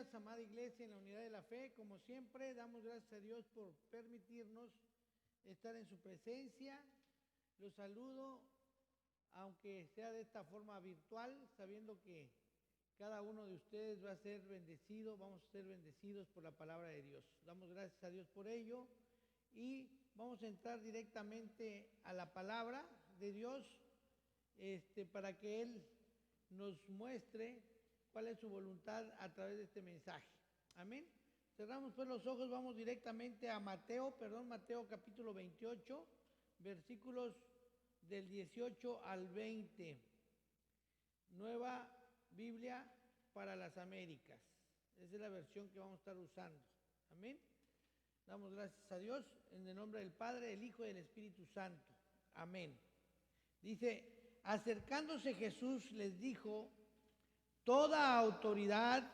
días, amada iglesia, en la unidad de la fe. Como siempre, damos gracias a Dios por permitirnos estar en su presencia. Los saludo, aunque sea de esta forma virtual, sabiendo que cada uno de ustedes va a ser bendecido, vamos a ser bendecidos por la palabra de Dios. Damos gracias a Dios por ello y vamos a entrar directamente a la palabra de Dios para que Él nos muestre cuál es su voluntad a través de este mensaje. Amén. Cerramos pues los ojos, vamos directamente a Mateo capítulo 28, versículos del 18 al 20. Nueva Biblia para las Américas. Esa es la versión que vamos a estar usando. Amén. Damos gracias a Dios en el nombre del Padre, del Hijo y del Espíritu Santo. Amén. Dice, acercándose Jesús les dijo: toda autoridad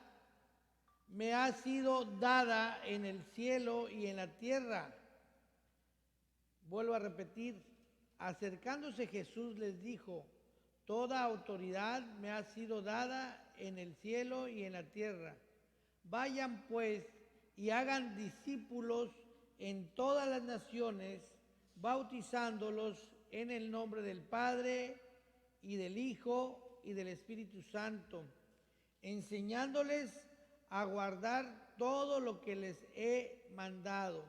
me ha sido dada en el cielo y en la tierra. Vuelvo a repetir, acercándose Jesús les dijo: toda autoridad me ha sido dada en el cielo y en la tierra. Vayan pues y hagan discípulos en todas las naciones, bautizándolos en el nombre del Padre y del Hijo y del Espíritu Santo, enseñándoles a guardar todo lo que les he mandado.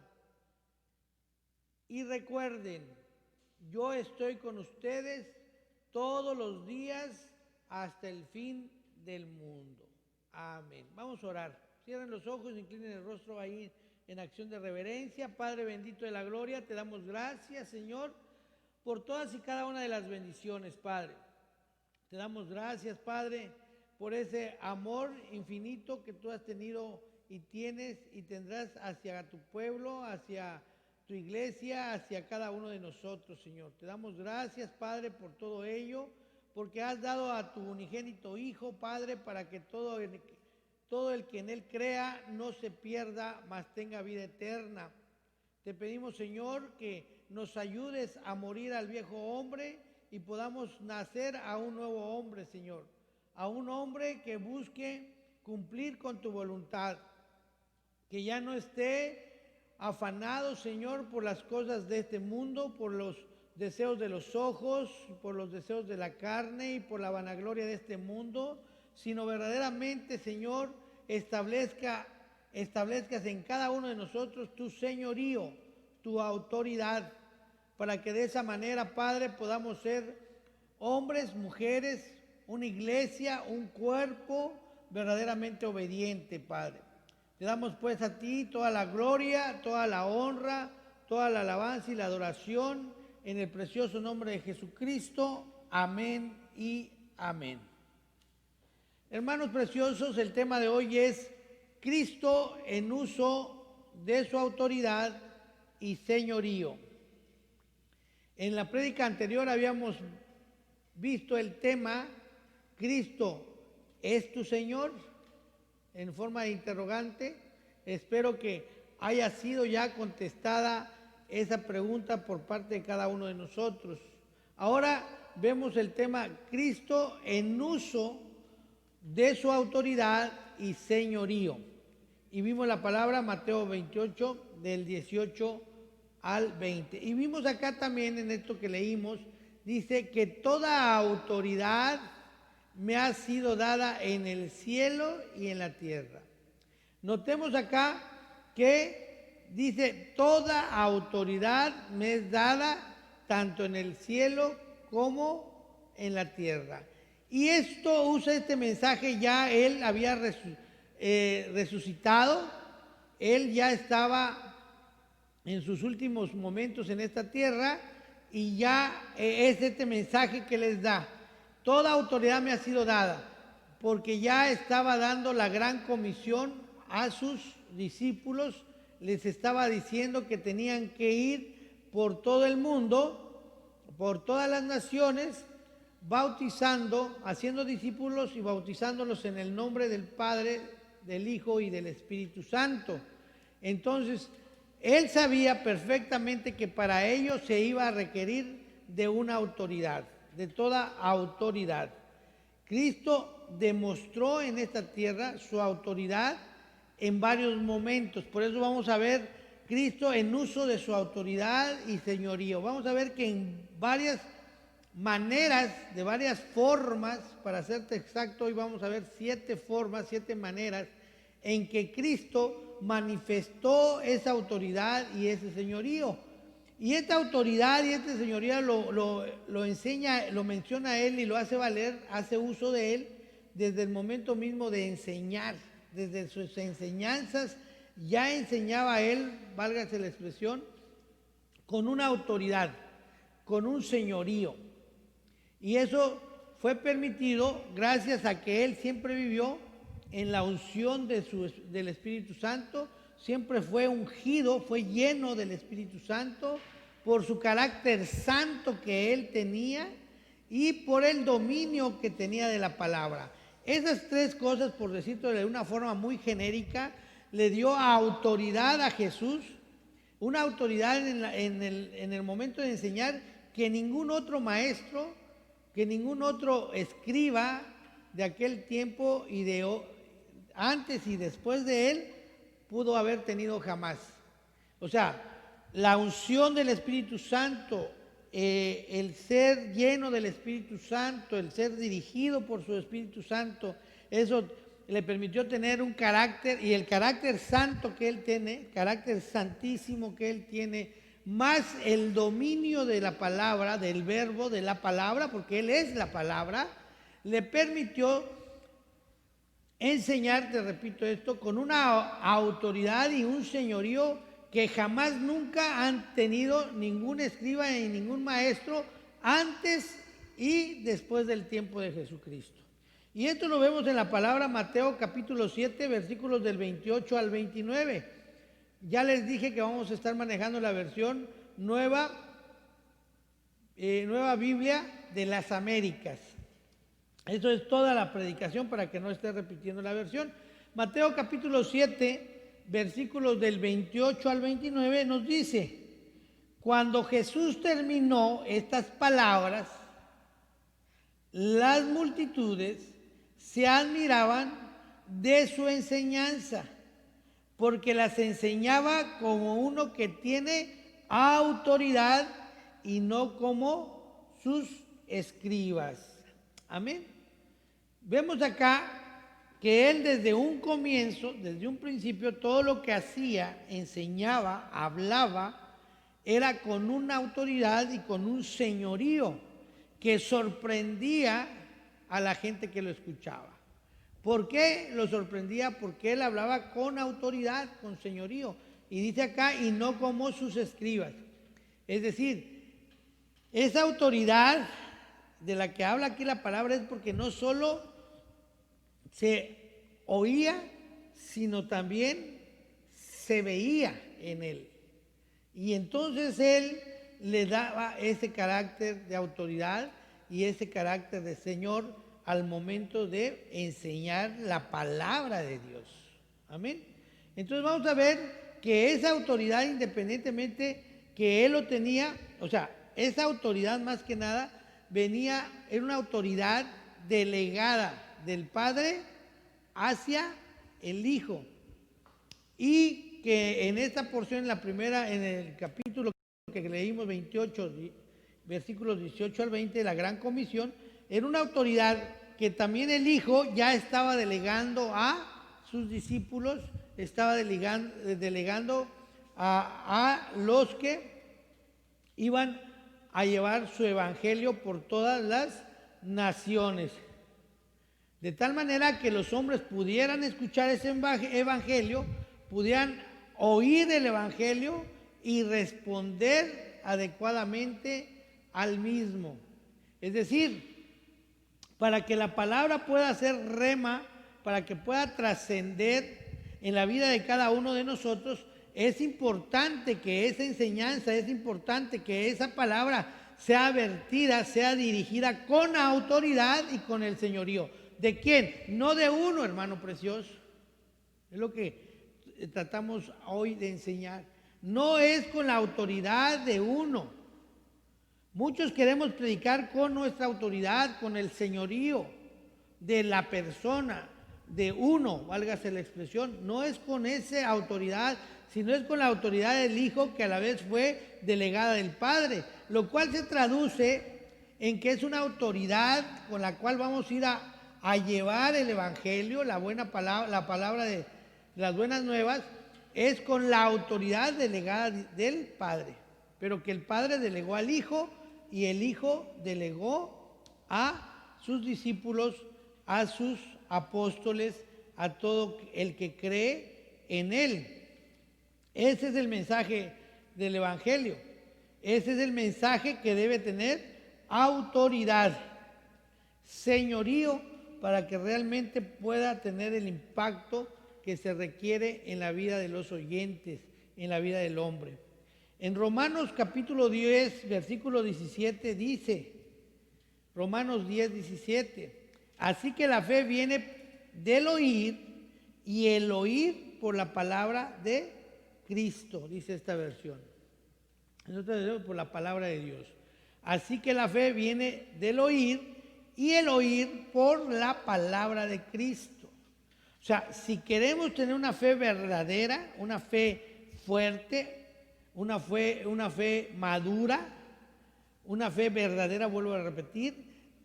Y recuerden, yo estoy con ustedes todos los días hasta el fin del mundo. Amén. Vamos a orar. Cierren los ojos, inclinen el rostro ahí en acción de reverencia. Padre bendito de la gloria, te damos gracias, Señor, por todas y cada una de las bendiciones, Padre. Te damos gracias, Padre, por ese amor infinito que tú has tenido y tienes y tendrás hacia tu pueblo, hacia tu iglesia, hacia cada uno de nosotros, Señor. Te damos gracias, Padre, por todo ello, porque has dado a tu unigénito Hijo, Padre, para que todo el que en Él crea no se pierda, mas tenga vida eterna. Te pedimos, Señor, que nos ayudes a morir al viejo hombre y podamos nacer a un nuevo hombre, Señor, a un hombre que busque cumplir con tu voluntad, que ya no esté afanado, Señor, por las cosas de este mundo, por los deseos de los ojos, por los deseos de la carne y por la vanagloria de este mundo, sino verdaderamente, Señor, establezcas en cada uno de nosotros tu señorío, tu autoridad, para que de esa manera, Padre, podamos ser hombres, mujeres, una iglesia, un cuerpo verdaderamente obediente, Padre. Te damos pues a ti toda la gloria, toda la honra, toda la alabanza y la adoración en el precioso nombre de Jesucristo. Amén y amén. Hermanos preciosos, el tema de hoy es Cristo en uso de su autoridad y señorío. En la prédica anterior habíamos visto el tema Cristo es tu Señor, en forma de interrogante. Espero que haya sido ya contestada esa pregunta por parte de cada uno de nosotros. Ahora vemos el tema Cristo en uso de su autoridad y señorío. Y vimos la palabra Mateo 28 del 18 al 20. Y vimos acá también en esto que leímos, dice que toda autoridad me ha sido dada en el cielo y en la tierra. Notemos acá que dice toda autoridad me es dada tanto en el cielo como en la tierra. Y esto usa este mensaje, ya él había resucitado, él ya estaba en sus últimos momentos en esta tierra y ya es este mensaje que les da. Toda autoridad me ha sido dada, porque ya estaba dando la gran comisión a sus discípulos, les estaba diciendo que tenían que ir por todo el mundo, por todas las naciones, bautizando, haciendo discípulos y bautizándolos en el nombre del Padre, del Hijo y del Espíritu Santo. Entonces, él sabía perfectamente que para ello se iba a requerir de una autoridad, de toda autoridad. Cristo demostró en esta tierra su autoridad en varios momentos. Por eso vamos a ver Cristo en uso de su autoridad y señorío. Vamos a ver que en varias maneras, de varias formas, para serte exacto, hoy vamos a ver 7 formas, 7 maneras en que Cristo manifestó esa autoridad y ese señorío. Y esta autoridad y este señorío lo enseña, lo menciona él y lo hace valer, hace uso de él desde el momento mismo de enseñar. Desde sus enseñanzas ya enseñaba él, válgase la expresión, con una autoridad, con un señorío. Y eso fue permitido gracias a que él siempre vivió en la unción del Espíritu Santo, siempre fue ungido, fue lleno del Espíritu Santo por su carácter santo que él tenía y por el dominio que tenía de la palabra. Esas 3 cosas, por decirlo de una forma muy genérica, le dio autoridad a Jesús, una autoridad en el momento de enseñar que ningún otro maestro, que ningún otro escriba de aquel tiempo y antes y después de él pudo haber tenido jamás. O sea, la unción del Espíritu Santo, el ser lleno del Espíritu Santo, el ser dirigido por su Espíritu Santo, eso le permitió tener un carácter, y el carácter santo que él tiene, carácter santísimo que él tiene, más el dominio de la palabra, del verbo, de la palabra, porque él es la palabra, le permitió enseñar, te repito esto, con una autoridad y un señorío que jamás nunca han tenido ningún escriba y ningún maestro antes y después del tiempo de Jesucristo. Y esto lo vemos en la palabra Mateo capítulo 7, versículos del 28 al 29. Ya les dije que vamos a estar manejando la versión nueva Biblia de las Américas. Eso es toda la predicación para que no esté repitiendo la versión. Mateo capítulo 7, versículos del 28 al 29 nos dice: cuando Jesús terminó estas palabras, las multitudes se admiraban de su enseñanza, porque las enseñaba como uno que tiene autoridad y no como sus escribas. Amén. Vemos acá que él desde un comienzo, desde un principio, todo lo que hacía, enseñaba, hablaba, era con una autoridad y con un señorío que sorprendía a la gente que lo escuchaba. ¿Por qué lo sorprendía? Porque él hablaba con autoridad, con señorío. Y dice acá, y no como sus escribas. Es decir, esa autoridad de la que habla aquí la palabra es porque no solo se oía, sino también se veía en él. Y entonces él le daba ese carácter de autoridad y ese carácter de Señor al momento de enseñar la palabra de Dios. Amén. Entonces vamos a ver que esa autoridad, independientemente que él lo tenía, o sea, esa autoridad más que nada era una autoridad delegada del Padre hacia el Hijo. Y que en esta porción, en el capítulo que leímos 28, versículos 18 al 20, la Gran Comisión, era una autoridad que también el Hijo ya estaba delegando a sus discípulos, estaba delegando a los que iban a llevar su evangelio por todas las naciones. De tal manera que los hombres pudieran escuchar ese evangelio, pudieran oír el evangelio y responder adecuadamente al mismo. Es decir, para que la palabra pueda ser rema, para que pueda trascender en la vida de cada uno de nosotros, es importante que esa enseñanza, es importante que esa palabra sea vertida, sea dirigida con autoridad y con el señorío. ¿De quién? No de uno, hermano precioso. Es lo que tratamos hoy de enseñar. No es con la autoridad de uno. Muchos queremos predicar con nuestra autoridad, con el señorío de la persona. de uno, válgase la expresión, no es con esa autoridad, sino es con la autoridad del Hijo, que a la vez fue delegada del Padre, lo cual se traduce en que es una autoridad con la cual vamos a ir a llevar el Evangelio, la buena palabra, la palabra de las buenas nuevas, es con la autoridad delegada del Padre, pero que el Padre delegó al Hijo y el Hijo delegó a sus discípulos, a sus apóstoles, a todo el que cree en Él. Ese es el mensaje del Evangelio. Ese es el mensaje que debe tener autoridad, señorío, para que realmente pueda tener el impacto que se requiere en la vida de los oyentes, en la vida del hombre. En Romanos capítulo 10, versículo 17 dice, Romanos 10, 17, así que la fe viene del oír y el oír por la palabra de Cristo, dice esta versión. Nosotros por la palabra de Dios. Así que la fe viene del oír y el oír por la palabra de Cristo. O sea, si queremos tener una fe verdadera, una fe fuerte, una fe madura, una fe verdadera, vuelvo a repetir,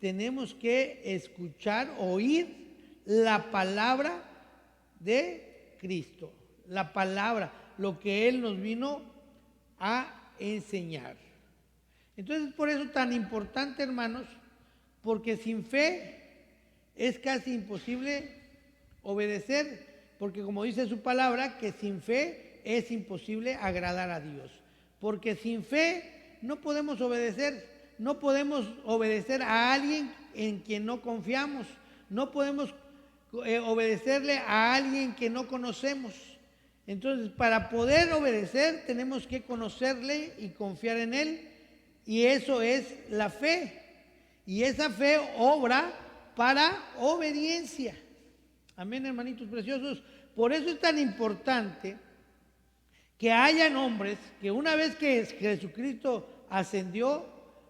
tenemos que escuchar, oír la palabra de Cristo, la palabra, lo que Él nos vino a enseñar. Entonces, por eso es tan importante, hermanos, porque sin fe es casi imposible obedecer, porque como dice su palabra, que sin fe es imposible agradar a Dios, porque sin fe no podemos obedecer a alguien en quien no confiamos, no podemos obedecerle a alguien que no conocemos. Entonces, para poder obedecer tenemos que conocerle y confiar en Él, y eso es la fe, y esa fe obra para obediencia. Amén, hermanitos preciosos. Por eso es tan importante que hayan hombres que una vez que Jesucristo ascendió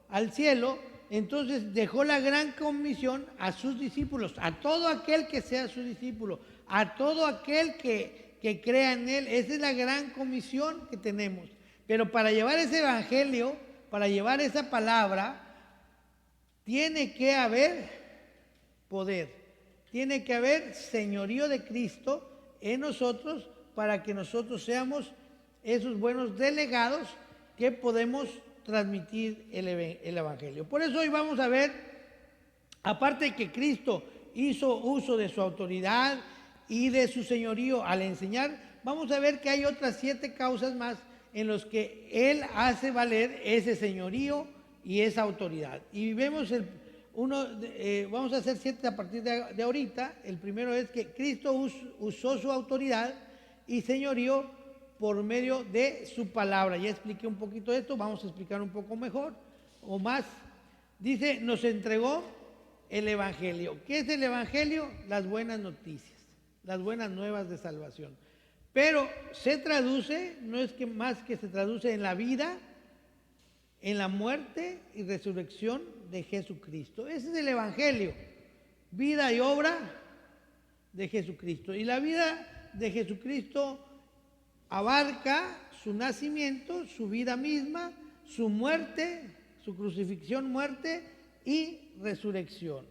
al cielo, entonces dejó la gran comisión a sus discípulos, a todo aquel que sea su discípulo, a todo aquel que crea en Él. Esa es la gran comisión que tenemos. Pero para llevar ese evangelio, para llevar esa palabra, tiene que haber poder. Tiene que haber señorío de Cristo en nosotros para que nosotros seamos esos buenos delegados que podemos transmitir el Evangelio. Por eso hoy vamos a ver, aparte de que Cristo hizo uso de su autoridad y de su señorío al enseñar, vamos a ver que hay otras 7 causas más en las que Él hace valer ese señorío y esa autoridad. Y vemos vamos a hacer 7 a partir de ahorita. El primero es que Cristo usó su autoridad y señorío por medio de su palabra. Ya expliqué un poquito de esto, vamos a explicar un poco mejor o más. Dice, nos entregó el Evangelio. ¿Qué es el Evangelio? Las buenas noticias, las buenas nuevas de salvación. Pero se traduce, no es que más que se traduce en la vida, en la muerte y resurrección de Jesucristo. Ese es el Evangelio, vida y obra de Jesucristo. Y la vida de Jesucristo abarca su nacimiento, su vida misma, su muerte, su crucifixión, muerte y resurrección.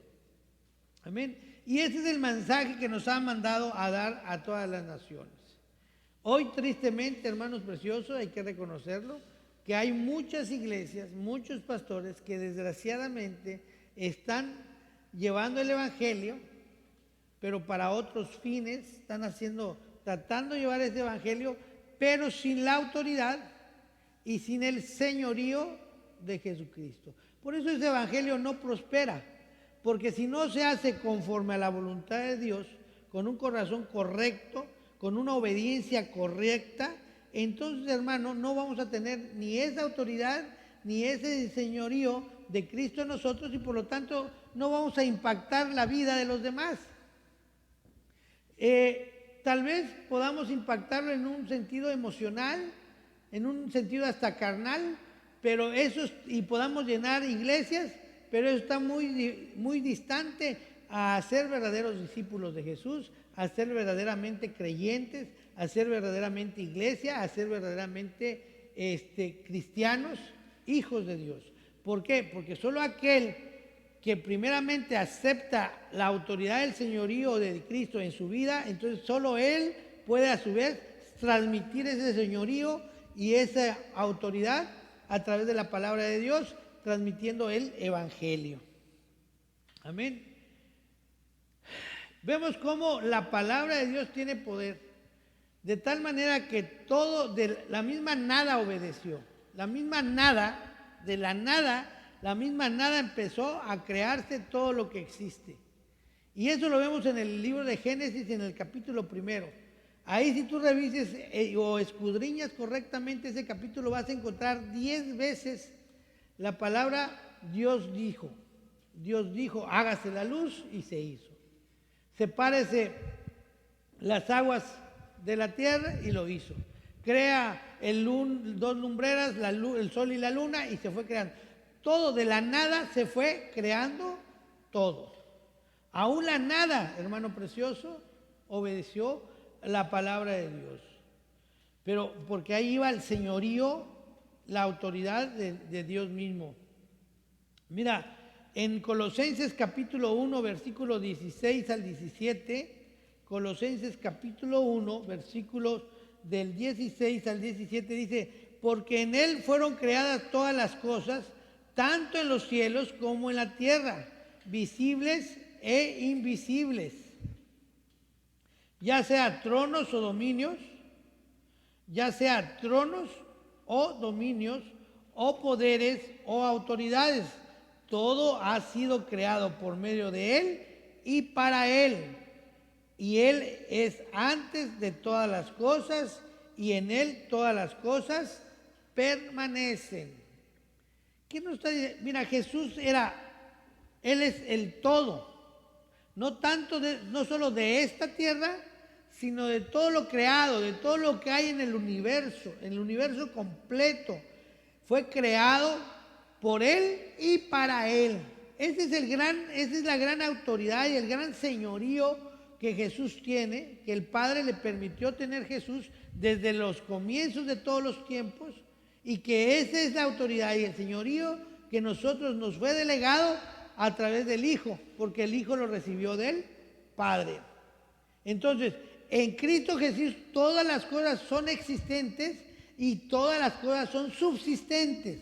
Amén. Y ese es el mensaje que nos ha mandado a dar a todas las naciones. Hoy, tristemente, hermanos preciosos, hay que reconocerlo, que hay muchas iglesias, muchos pastores que desgraciadamente están llevando el Evangelio, pero para otros fines, están tratando de llevar ese Evangelio, pero sin la autoridad y sin el señorío de Jesucristo. Por eso ese Evangelio no prospera, porque si no se hace conforme a la voluntad de Dios, con un corazón correcto, con una obediencia correcta, entonces, hermano, no vamos a tener ni esa autoridad, ni ese señorío de Cristo en nosotros, y por lo tanto no vamos a impactar la vida de los demás. Tal vez podamos impactarlo en un sentido emocional, en un sentido hasta carnal, pero y podamos llenar iglesias, pero eso está muy, muy distante a ser verdaderos discípulos de Jesús, a ser verdaderamente creyentes, a ser verdaderamente iglesia, a ser verdaderamente cristianos, hijos de Dios. ¿Por qué? Porque solo aquel que primeramente acepta la autoridad del señorío de Cristo en su vida, entonces solo Él puede a su vez transmitir ese señorío y esa autoridad a través de la palabra de Dios, transmitiendo el evangelio. Amén. Vemos cómo la palabra de Dios tiene poder, de tal manera que todo, de la misma nada obedeció, la misma nada, de la nada, la misma nada empezó a crearse todo lo que existe. Y eso lo vemos en el libro de Génesis, en el capítulo 1. Ahí si tú revises o escudriñas correctamente ese capítulo, vas a encontrar 10 veces la palabra Dios dijo. Dios dijo, hágase la luz, y se hizo. Sepárese las aguas de la tierra, y lo hizo. Crea dos lumbreras, el sol y la luna, y se fue creando. Todo de la nada se fue creando todo. Aún la nada, hermano precioso, obedeció la palabra de Dios. Pero porque ahí iba el señorío, la autoridad de Dios mismo. Mira, en Colosenses capítulo 1, versículos 16 al 17, Colosenses capítulo 1, versículos del 16 al 17 dice, porque en Él fueron creadas todas las cosas, tanto en los cielos como en la tierra, visibles e invisibles, ya sea tronos o dominios, ya sea tronos o dominios, o poderes o autoridades. Todo ha sido creado por medio de Él y para Él. Y Él es antes de todas las cosas, y en Él todas las cosas permanecen. ¿Qué nos está diciendo? Mira, Él es el todo. No solo de esta tierra, sino de todo lo creado, de todo lo que hay en el universo completo. Fue creado por Él y para Él. Esa es la gran autoridad y el gran señorío que Jesús tiene, que el Padre le permitió tener Jesús desde los comienzos de todos los tiempos, y que esa es la autoridad y el señorío que nosotros nos fue delegado a través del Hijo, porque el Hijo lo recibió del Padre. Entonces, en Cristo Jesús todas las cosas son existentes y todas las cosas son subsistentes.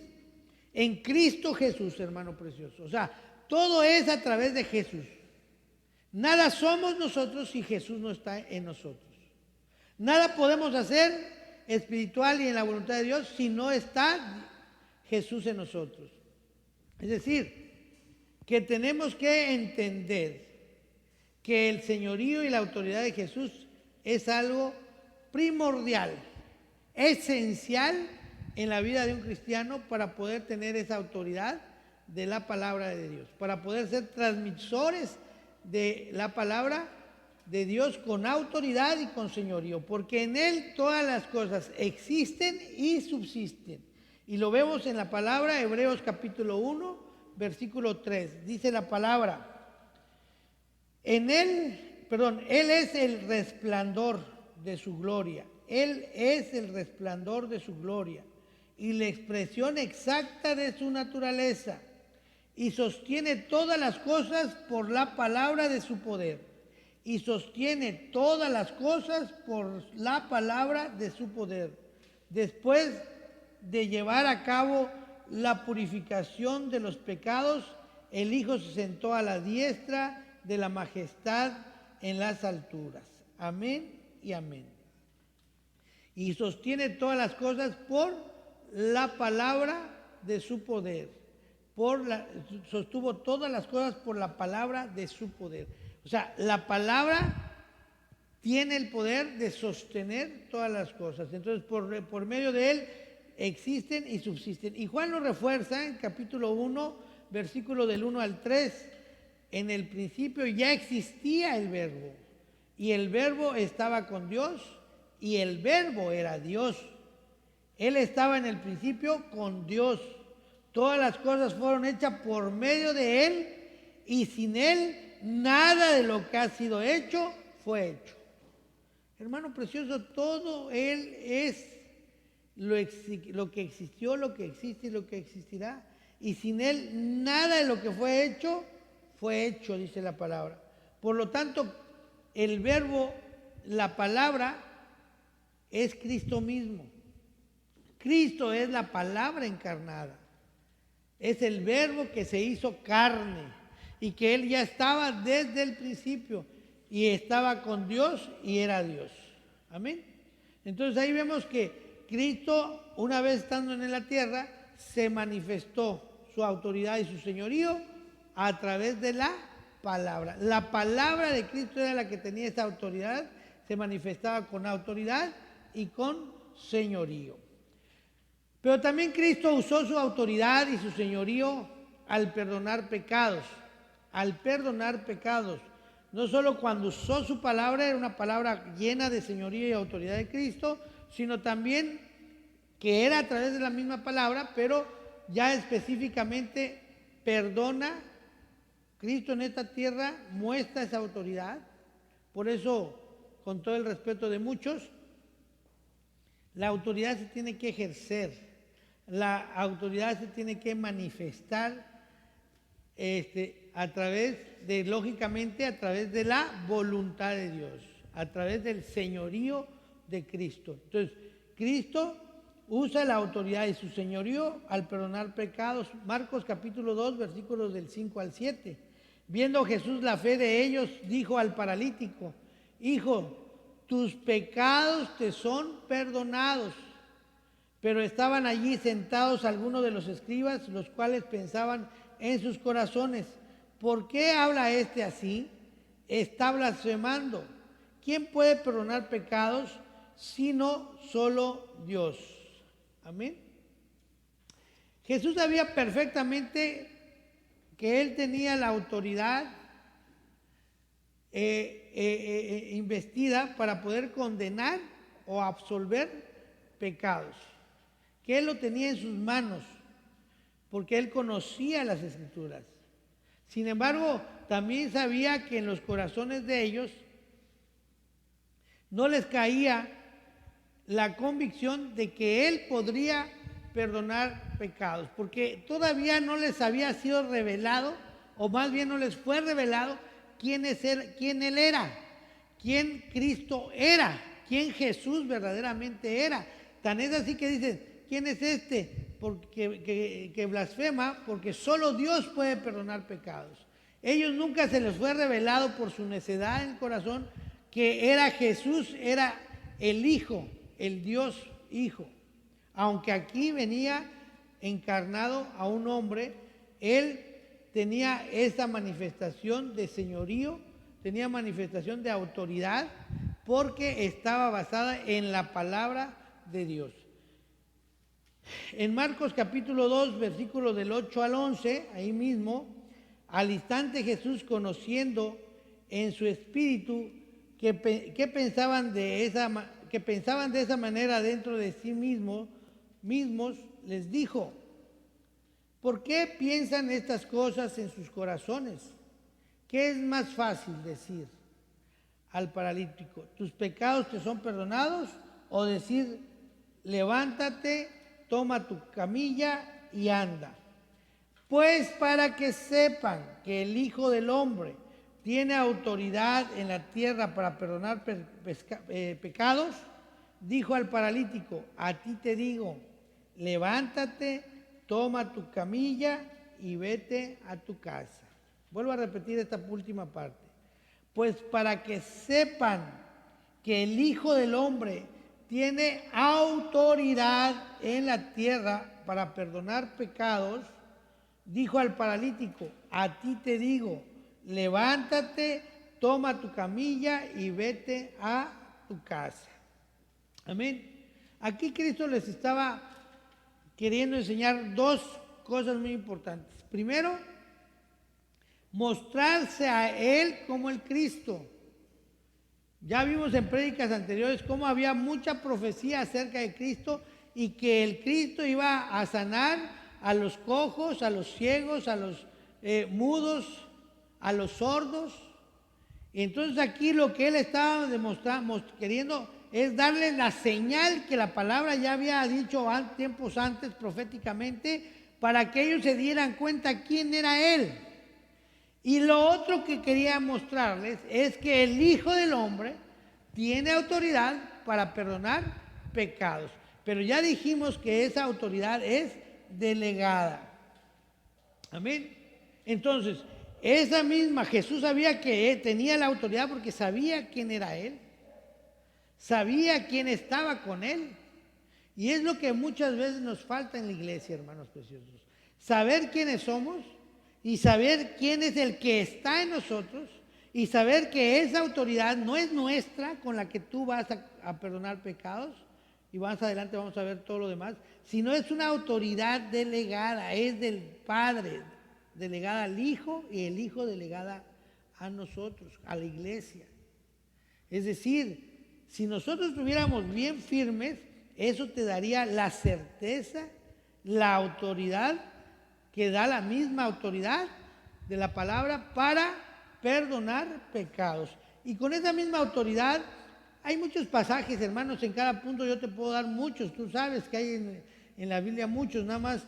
En Cristo Jesús, hermano precioso. O sea, todo es a través de Jesús. Nada somos nosotros si Jesús no está en nosotros. Nada podemos hacer espiritual y en la voluntad de Dios si no está Jesús en nosotros. Es decir, que tenemos que entender que el señorío y la autoridad de Jesús es algo primordial, esencial en la vida de un cristiano para poder tener esa autoridad de la palabra de Dios, para poder ser transmisores de la palabra de Dios con autoridad y con señorío, porque en Él todas las cosas existen y subsisten. Y lo vemos en la palabra, Hebreos capítulo 1, versículo 3. Dice la palabra, Él es el resplandor de su gloria. Él es el resplandor de su gloria y la expresión exacta de su naturaleza, y sostiene todas las cosas por la palabra de su poder. Y sostiene todas las cosas por la palabra de su poder. Después de llevar a cabo la purificación de los pecados, el Hijo se sentó a la diestra de la majestad en las alturas. Amén y amén. Y sostiene todas las cosas por la palabra de su poder. Sostuvo todas las cosas por la palabra de su poder. O sea, la palabra tiene el poder de sostener todas las cosas. Entonces, por medio de Él existen y subsisten. Y Juan lo refuerza en capítulo 1, versículo del 1 al 3. En el principio ya existía el Verbo, y el Verbo estaba con Dios, y el Verbo era Dios. Él estaba en el principio con Dios. Todas las cosas fueron hechas por medio de Él, y sin Él nada de lo que ha sido hecho fue hecho. Hermano precioso, todo Él es lo que existió, lo que existe y lo que existirá. Y sin Él nada de lo que fue hecho, dice la palabra. Por lo tanto, el verbo, la palabra, es Cristo mismo. Cristo es la palabra encarnada. Es el verbo que se hizo carne y que Él ya estaba desde el principio y estaba con Dios y era Dios. Amén. Entonces ahí vemos que Cristo, una vez estando en la tierra, se manifestó su autoridad y su señorío a través de la palabra. La palabra de Cristo era la que tenía esa autoridad, se manifestaba con autoridad y con señorío. Pero también Cristo usó su autoridad y su señorío al perdonar pecados. Al perdonar pecados. No solo cuando usó su palabra, era una palabra llena de señorío y autoridad de Cristo, sino también que era a través de la misma palabra, pero ya específicamente perdona. Cristo en esta tierra muestra esa autoridad. Por eso, con todo el respeto de muchos, la autoridad se tiene que ejercer. La autoridad se tiene que manifestar lógicamente, a través de la voluntad de Dios, a través del señorío de Cristo. Entonces, Cristo usa la autoridad de su señorío al perdonar pecados. Marcos capítulo 2, versículos del 5 al 7. Viendo Jesús la fe de ellos, dijo al paralítico: Hijo, tus pecados te son perdonados. Pero estaban allí sentados algunos de los escribas, los cuales pensaban en sus corazones: ¿por qué habla este así? Está blasfemando. ¿Quién puede perdonar pecados sino solo Dios? Amén. Jesús sabía perfectamente que Él tenía la autoridad investida para poder condenar o absolver pecados, que Él lo tenía en sus manos, porque Él conocía las Escrituras. Sin embargo, también sabía que en los corazones de ellos no les caía la convicción de que Él podría perdonar pecados, porque todavía no les había sido revelado, o más bien no les fue revelado quién Él era, quién Cristo era, quién Jesús verdaderamente era. Tan es así que dicen: ¿quién es este que blasfema? Porque solo Dios puede perdonar pecados. Ellos nunca se les fue revelado por su necedad en el corazón que era Jesús, era el Hijo, el Dios Hijo. Aunque aquí venía encarnado a un hombre, Él tenía esa manifestación de señorío, tenía manifestación de autoridad, porque estaba basada en la palabra de Dios. En Marcos capítulo 2, versículos del 8 al 11, ahí mismo, al instante Jesús, conociendo en su espíritu que pensaban de esa manera dentro de sí mismos, les dijo: ¿por qué piensan estas cosas en sus corazones? ¿Qué es más fácil decir al paralítico: tus pecados te son perdonados? O decir: levántate, toma tu camilla y anda. Pues para que sepan que el Hijo del Hombre tiene autoridad en la tierra para perdonar pecados, dijo al paralítico: a ti te digo, levántate, toma tu camilla y vete a tu casa. Vuelvo a repetir esta última parte. Pues para que sepan que el Hijo del Hombre tiene autoridad en la tierra para perdonar pecados, dijo al paralítico: a ti te digo, levántate, toma tu camilla y vete a tu casa. Amén. Aquí Cristo les estaba queriendo enseñar dos cosas muy importantes. Primero, mostrarse a Él como el Cristo. Ya vimos en prédicas anteriores cómo había mucha profecía acerca de Cristo y que el Cristo iba a sanar a los cojos, a los ciegos, a los mudos, a los sordos. Entonces aquí lo que él estaba demostrando, queriendo, es darle la señal que la palabra ya había dicho tiempos antes proféticamente, para que ellos se dieran cuenta quién era él. Y lo otro que quería mostrarles es que el Hijo del Hombre tiene autoridad para perdonar pecados. Pero ya dijimos que esa autoridad es delegada. Amén. Entonces, esa misma, Jesús sabía que tenía la autoridad porque sabía quién era él. Sabía quién estaba con él. Y es lo que muchas veces nos falta en la iglesia, hermanos preciosos. Saber quiénes somos y saber quién es el que está en nosotros y saber que esa autoridad no es nuestra con la que tú vas a perdonar pecados, y más adelante vamos a ver todo lo demás, sino es una autoridad delegada, es del Padre, delegada al Hijo y el Hijo delegada a nosotros, a la iglesia. Es decir, si nosotros estuviéramos bien firmes, eso te daría la certeza, la autoridad que da la misma autoridad de la palabra para perdonar pecados. Y con esa misma autoridad, hay muchos pasajes, hermanos, en cada punto yo te puedo dar muchos. Tú sabes que hay en la Biblia muchos, nada más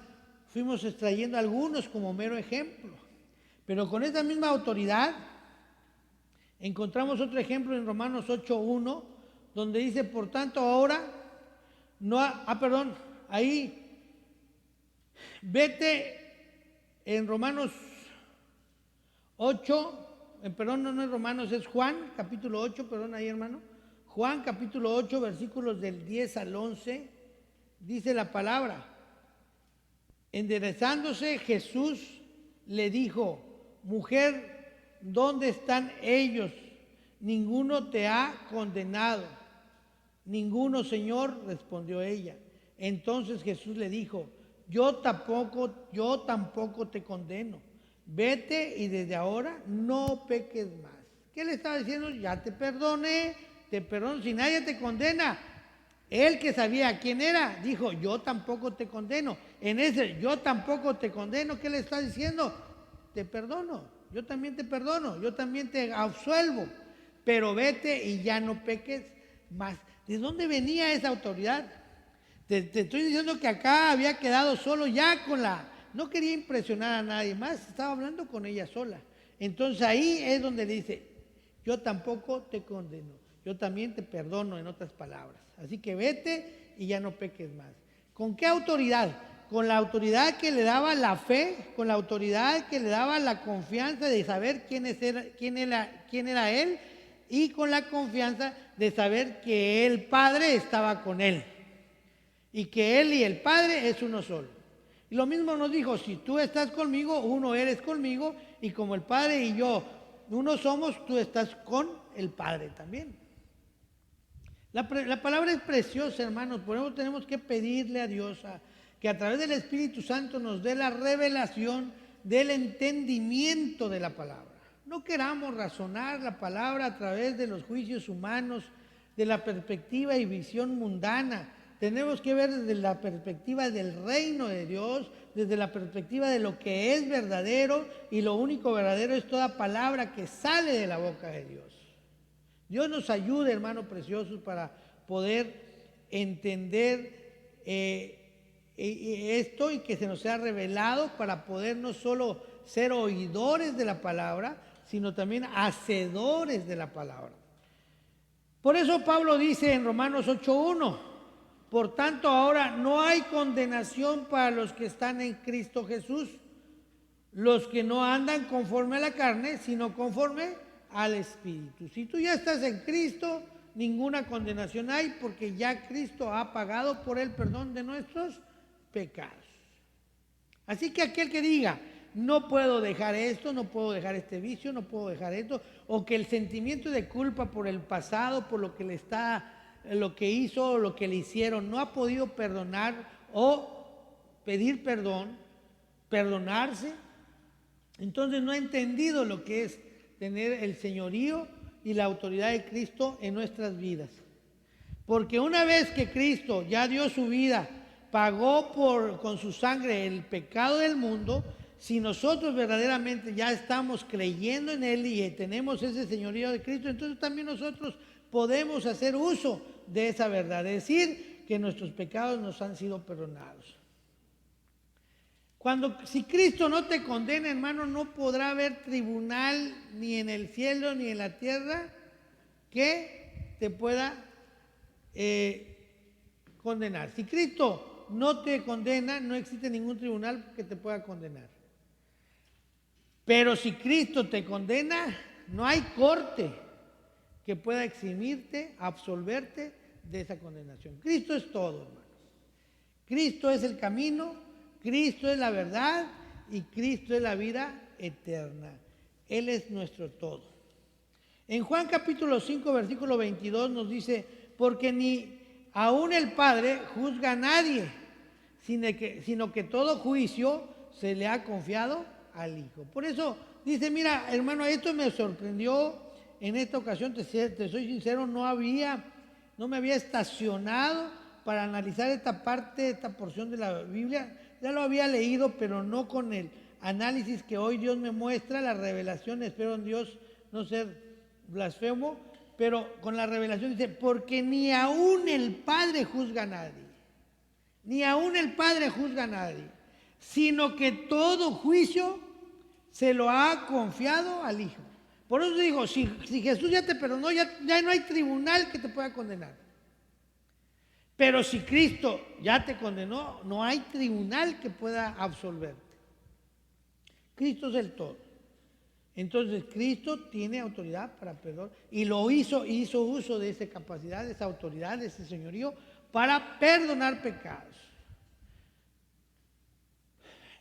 fuimos extrayendo algunos como mero ejemplo. Pero con esa misma autoridad, encontramos otro ejemplo en Romanos 8:1, donde dice, por tanto ahora, vete en Romanos 8, no es Romanos, es Juan, capítulo 8, ahí hermano. Juan, capítulo 8, versículos del 10 al 11, dice la palabra. Enderezándose, Jesús le dijo, mujer, ¿dónde están ellos? Ninguno te ha condenado. Ninguno, Señor, respondió ella. Entonces Jesús le dijo, yo tampoco te condeno. Vete y desde ahora no peques más. ¿Qué le estaba diciendo? Ya te perdoné, si nadie te condena. Él que sabía quién era, dijo, yo tampoco te condeno. En ese, yo tampoco te condeno, ¿qué le está diciendo? Te perdono, yo también te perdono, yo también te absuelvo. Pero vete y ya no peques más. ¿De dónde venía esa autoridad? Te estoy diciendo que acá había quedado solo ya con no quería impresionar a nadie más, estaba hablando con ella sola. Entonces ahí es donde dice, yo tampoco te condeno, yo también te perdono, en otras palabras. Así que vete y ya no peques más. ¿Con qué autoridad? Con la autoridad que le daba la fe, con la autoridad que le daba la confianza de saber quién era él, y con la confianza de saber que el Padre estaba con él y que él y el Padre es uno solo. Y lo mismo nos dijo, si tú estás conmigo, uno eres conmigo, y como el Padre y yo uno somos, tú estás con el Padre también. La palabra es preciosa, hermanos, por eso tenemos que pedirle a Dios que a través del Espíritu Santo nos dé la revelación del entendimiento de la palabra. No queramos razonar la palabra a través de los juicios humanos, de la perspectiva y visión mundana. Tenemos que ver desde la perspectiva del reino de Dios, desde la perspectiva de lo que es verdadero, y lo único verdadero es toda palabra que sale de la boca de Dios. Dios nos ayude, hermanos preciosos, para poder entender esto y que se nos sea revelado, para poder no solo ser oidores de la palabra, sino también hacedores de la palabra. Por eso Pablo dice en Romanos 8:1, por tanto ahora no hay condenación para los que están en Cristo Jesús, los que no andan conforme a la carne, sino conforme al Espíritu. Si tú ya estás en Cristo, ninguna condenación hay, porque ya Cristo ha pagado por el perdón de nuestros pecados. Así que aquel que diga, no puedo dejar esto, no puedo dejar este vicio, no puedo dejar esto, o que el sentimiento de culpa por el pasado, por lo que hizo, lo que le hicieron, no ha podido perdonar o pedir perdón, perdonarse, entonces no ha entendido lo que es tener el señorío y la autoridad de Cristo en nuestras vidas. Porque una vez que Cristo ya dio su vida, pagó con su sangre el pecado del mundo, si nosotros verdaderamente ya estamos creyendo en Él y tenemos ese señorío de Cristo, entonces también nosotros podemos hacer uso de esa verdad, decir que nuestros pecados nos han sido perdonados. Si Cristo no te condena, hermano, no podrá haber tribunal ni en el cielo ni en la tierra que te pueda condenar. Si Cristo no te condena, no existe ningún tribunal que te pueda condenar. Pero si Cristo te condena, no hay corte que pueda eximirte, absolverte de esa condenación. Cristo es todo, hermano. Cristo es el camino, Cristo es la verdad y Cristo es la vida eterna. Él es nuestro todo. En Juan capítulo 5, versículo 22 nos dice, porque ni aún el Padre juzga a nadie, sino que todo juicio se le ha confiado al Hijo. Por eso dice, mira, hermano, esto me sorprendió en esta ocasión, te soy sincero, no me había estacionado para analizar esta parte, esta porción de la Biblia. Ya lo había leído, pero no con el análisis que hoy Dios me muestra, la revelación. Espero en Dios no ser blasfemo, pero con la revelación dice, porque ni aún el Padre juzga a nadie, ni aún el Padre juzga a nadie, sino que todo juicio se lo ha confiado al Hijo. Por eso digo, si Jesús ya te perdonó, ya no hay tribunal que te pueda condenar. Pero si Cristo ya te condenó, no hay tribunal que pueda absolverte. Cristo es el todo. Entonces Cristo tiene autoridad para perdonar y hizo uso de esa capacidad, de esa autoridad, de ese señorío para perdonar pecados.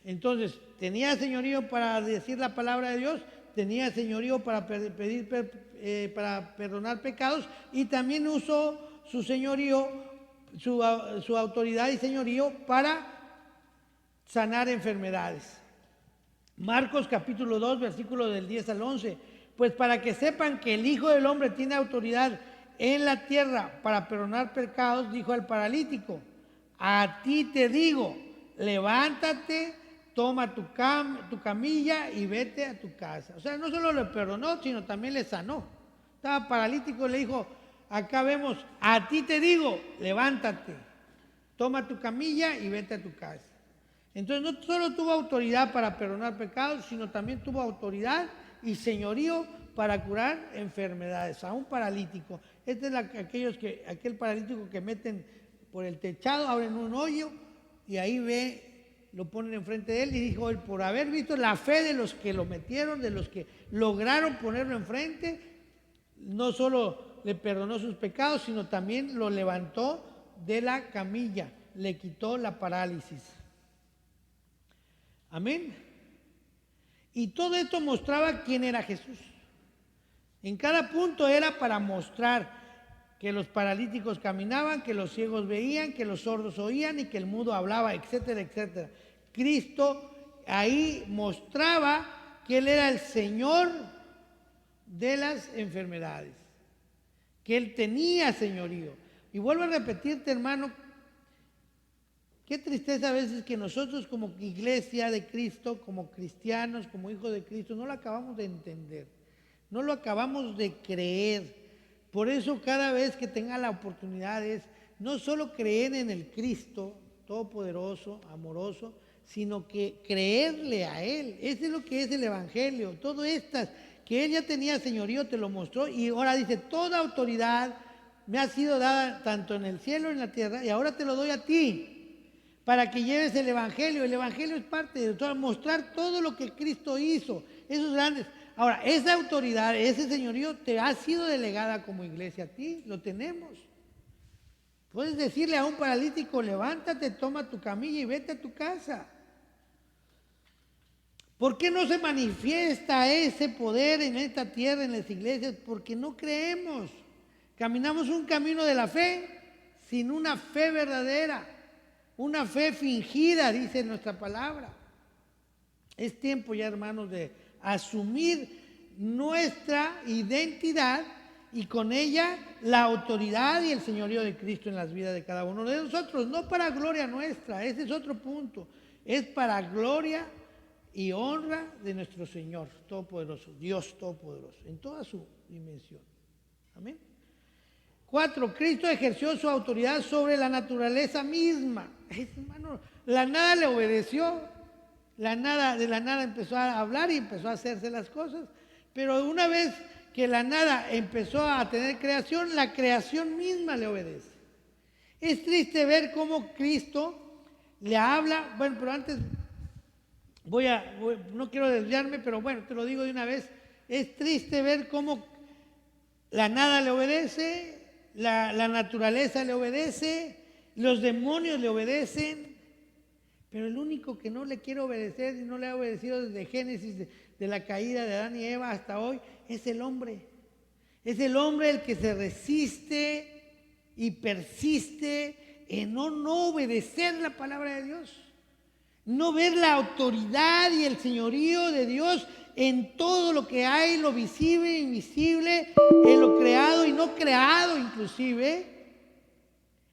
Entonces tenía señorío para decir la palabra de Dios, tenía señorío para para perdonar pecados y también usó su señorío, su autoridad y señorío para sanar enfermedades. Marcos capítulo 2, versículo del 10 al 11. Pues para que sepan que el Hijo del Hombre tiene autoridad en la tierra para perdonar pecados, dijo al paralítico, a ti te digo, levántate, toma tu camilla y vete a tu casa. O sea, no solo le perdonó, sino también le sanó. Estaba paralítico, le dijo, acá vemos, a ti te digo, levántate, toma tu camilla y vete a tu casa. Entonces no solo tuvo autoridad para perdonar pecados, sino también tuvo autoridad y señorío para curar enfermedades, a un paralítico. Este es aquel paralítico que meten por el techado, abren un hoyo y ahí lo ponen enfrente de él y dijo él, por haber visto la fe de los que lo metieron, de los que lograron ponerlo enfrente, no solo le perdonó sus pecados, sino también lo levantó de la camilla, le quitó la parálisis. Amén. Y todo esto mostraba quién era Jesús. En cada punto era para mostrar que los paralíticos caminaban, que los ciegos veían, que los sordos oían y que el mudo hablaba, etcétera, etcétera. Cristo ahí mostraba que Él era el Señor de las enfermedades, que Él tenía señorío. Y vuelvo a repetirte, hermano, qué tristeza a veces que nosotros como iglesia de Cristo, como cristianos, como hijos de Cristo, no lo acabamos de entender, no lo acabamos de creer. Por eso cada vez que tenga la oportunidad es no solo creer en el Cristo todopoderoso, amoroso, sino que creerle a Él. Ese es lo que es el Evangelio. Todo estas que Él ya tenía señorío, te lo mostró y ahora dice, toda autoridad me ha sido dada tanto en el cielo y en la tierra y ahora te lo doy a ti para que lleves el Evangelio. El Evangelio es parte de todo, mostrar todo lo que Cristo hizo, esos grandes. Ahora, esa autoridad, ese señorío te ha sido delegada como iglesia a ti, lo tenemos. Puedes decirle a un paralítico, levántate, toma tu camilla y vete a tu casa. ¿Por qué no se manifiesta ese poder en esta tierra, en las iglesias? Porque no creemos. Caminamos un camino de la fe sin una fe verdadera, una fe fingida, dice nuestra palabra. Es tiempo ya, hermanos, de asumir nuestra identidad y con ella la autoridad y el señorío de Cristo en las vidas de cada uno de nosotros. No para gloria nuestra, ese es otro punto. Es para gloria y honra de nuestro Señor Todopoderoso, Dios Todopoderoso, en toda su dimensión. Amén. 4. Cristo ejerció su autoridad sobre la naturaleza misma. Hermano, la nada le obedeció, de la nada empezó a hablar y empezó a hacerse las cosas, pero una vez que la nada empezó a tener creación, la creación misma le obedece. Es triste ver cómo Cristo le habla, bueno, pero antes no quiero desviarme, pero bueno, te lo digo de una vez, es triste ver cómo la nada le obedece, la naturaleza le obedece, los demonios le obedecen, pero el único que no le quiere obedecer y no le ha obedecido desde Génesis, de la caída de Adán y Eva hasta hoy, es el hombre. Es el hombre el que se resiste y persiste en no obedecer la palabra de Dios. No ver la autoridad y el señorío de Dios en todo lo que hay, lo visible e invisible, en lo creado y no creado inclusive,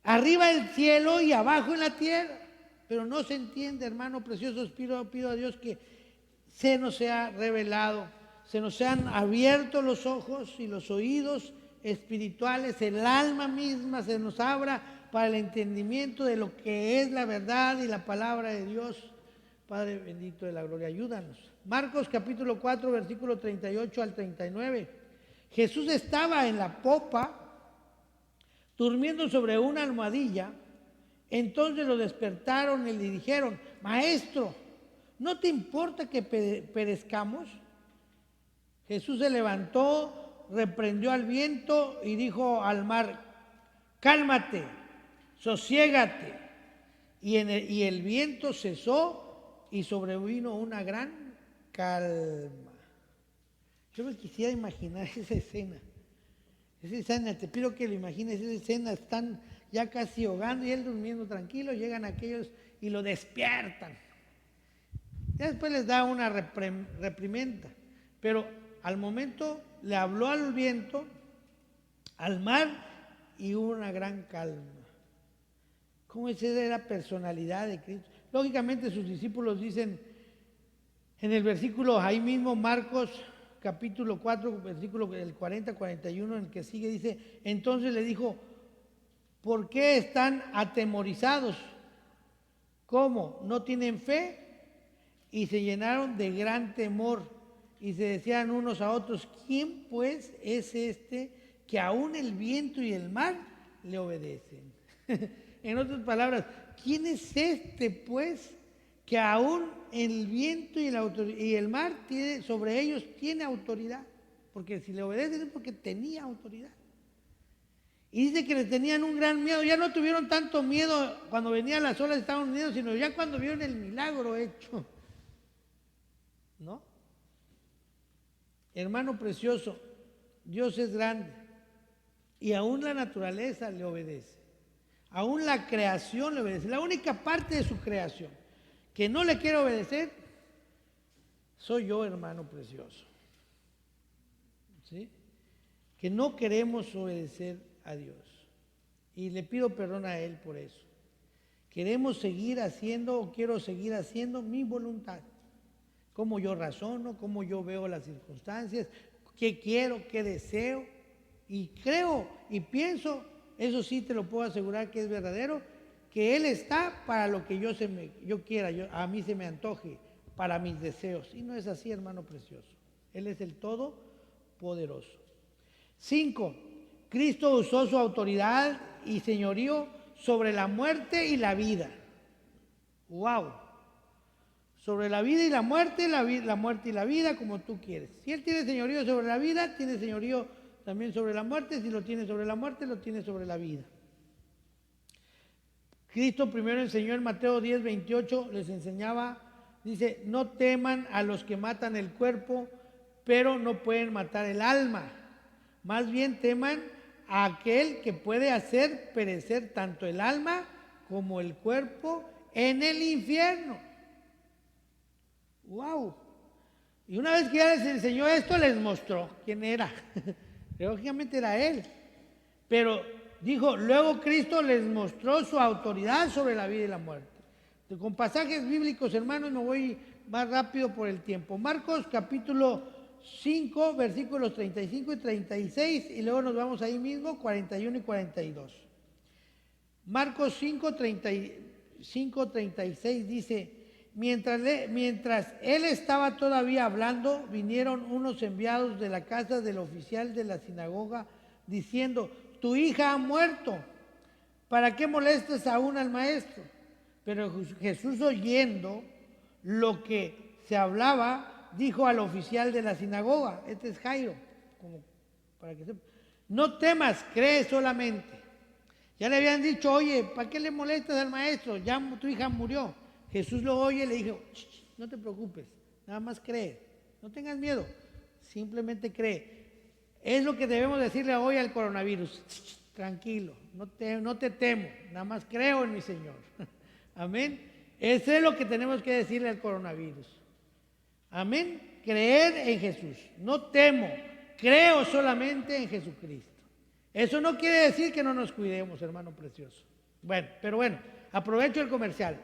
arriba del cielo y abajo en la tierra. Pero no se entiende, hermano precioso, pido a Dios que se nos sea revelado, se nos sean abiertos los ojos y los oídos espirituales, el alma misma se nos abra para el entendimiento de lo que es la verdad y la palabra de Dios. Padre bendito de la gloria, ayúdanos. Marcos capítulo 4, versículo 38 al 39. Jesús estaba en la popa, durmiendo sobre una almohadilla. Entonces lo despertaron y le dijeron: Maestro, ¿no te importa que perezcamos? Jesús se levantó, reprendió al viento y dijo al mar: Cálmate, sosiégate. Y el viento cesó y sobrevino una gran calma. Yo me quisiera imaginar esa escena. Esa escena, te pido que lo imagines, esa escena, están ya casi ahogando y él durmiendo tranquilo, llegan aquellos y lo despiertan. Ya después les da una reprimenda, pero al momento le habló al viento, al mar, y hubo una gran calma. ¿Cómo esa era la personalidad de Cristo? Lógicamente sus discípulos dicen en el versículo, ahí mismo Marcos capítulo 4, versículo del 40-41, en el que sigue, dice: entonces le dijo: ¿por qué están atemorizados? ¿Cómo? ¿No tienen fe? Y se llenaron de gran temor y se decían unos a otros: ¿quién pues es este que aún el viento y el mar le obedecen? En otras palabras, ¿quién es este pues que aún el viento y el mar sobre ellos tiene autoridad? Porque si le obedecen es porque tenía autoridad. Y dice que les tenían un gran miedo. Ya no tuvieron tanto miedo cuando venían las olas, estaban unidos, sino ya cuando vieron el milagro hecho. ¿No? Hermano precioso, Dios es grande y aún la naturaleza le obedece. Aún la creación le obedece. La única parte de su creación que no le quiere obedecer soy yo, hermano precioso. ¿Sí? Que no queremos obedecer a Dios. Y le pido perdón a Él por eso. Queremos seguir haciendo, o quiero seguir haciendo mi voluntad. Cómo yo razono, cómo yo veo las circunstancias, qué quiero, qué deseo. Y creo y pienso, eso sí te lo puedo asegurar que es verdadero, que Él está para lo que yo quiera, a mí se me antoje, para mis deseos. Y no es así, hermano precioso. Él es el Todopoderoso. 5. Cristo usó su autoridad y señorío sobre la muerte y la vida. ¡Wow! Sobre la vida y la muerte y la vida, como tú quieres. Si Él tiene señorío sobre la vida, tiene señorío también sobre la muerte. Si lo tiene sobre la muerte, lo tiene sobre la vida. Cristo primero enseñó en Mateo 10, 28, les enseñaba, dice: no teman a los que matan el cuerpo, pero no pueden matar el alma. Más bien teman a aquel que puede hacer perecer tanto el alma como el cuerpo en el infierno. ¡Wow! Y una vez que ya les enseñó esto, les mostró quién era. Lógicamente era Él. Pero dijo, luego Cristo les mostró su autoridad sobre la vida y la muerte. Con pasajes bíblicos, hermanos, más rápido por el tiempo. Marcos capítulo 5, versículos 35 y 36, y luego nos vamos ahí mismo, 41 y 42. Marcos 5, 35, 36 dice: mientras él estaba todavía hablando, vinieron unos enviados de la casa del oficial de la sinagoga, diciendo: tu hija ha muerto, ¿para qué molestas aún al maestro? Pero Jesús, oyendo lo que se hablaba, dijo al oficial de la sinagoga, este es Jairo, como para que sepa: no temas, cree solamente. Ya le habían dicho: oye, ¿para qué le molestas al maestro? Ya tu hija murió. Jesús lo oye y le dijo: no te preocupes, nada más cree, no tengas miedo, simplemente cree. Es lo que debemos decirle hoy al coronavirus: tranquilo, no te temo, nada más creo en mi Señor. Amén. Eso es lo que tenemos que decirle al coronavirus. Amén. Creer en Jesús. No temo, creo solamente en Jesucristo. Eso no quiere decir que no nos cuidemos, hermano precioso. Pero bueno, aprovecho el comercial.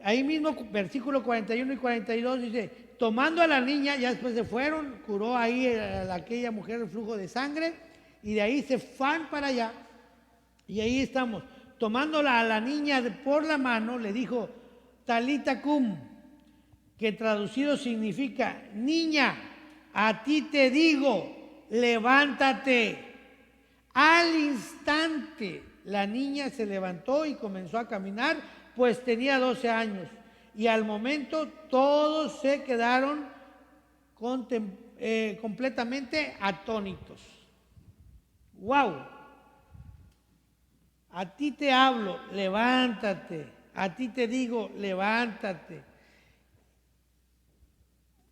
Ahí mismo, versículo 41 y 42 dice: tomando a la niña, ya después se fueron, curó ahí a aquella mujer el flujo de sangre, y de ahí se van para allá, y ahí estamos. Tomándola a la niña por la mano, le dijo: Talita cum, que traducido significa: niña, a ti te digo, levántate. Al instante la niña se levantó y comenzó a caminar, pues tenía 12 años. Y al momento todos se quedaron completamente atónitos. ¡Wow! A ti te hablo, levántate. A ti te digo, levántate.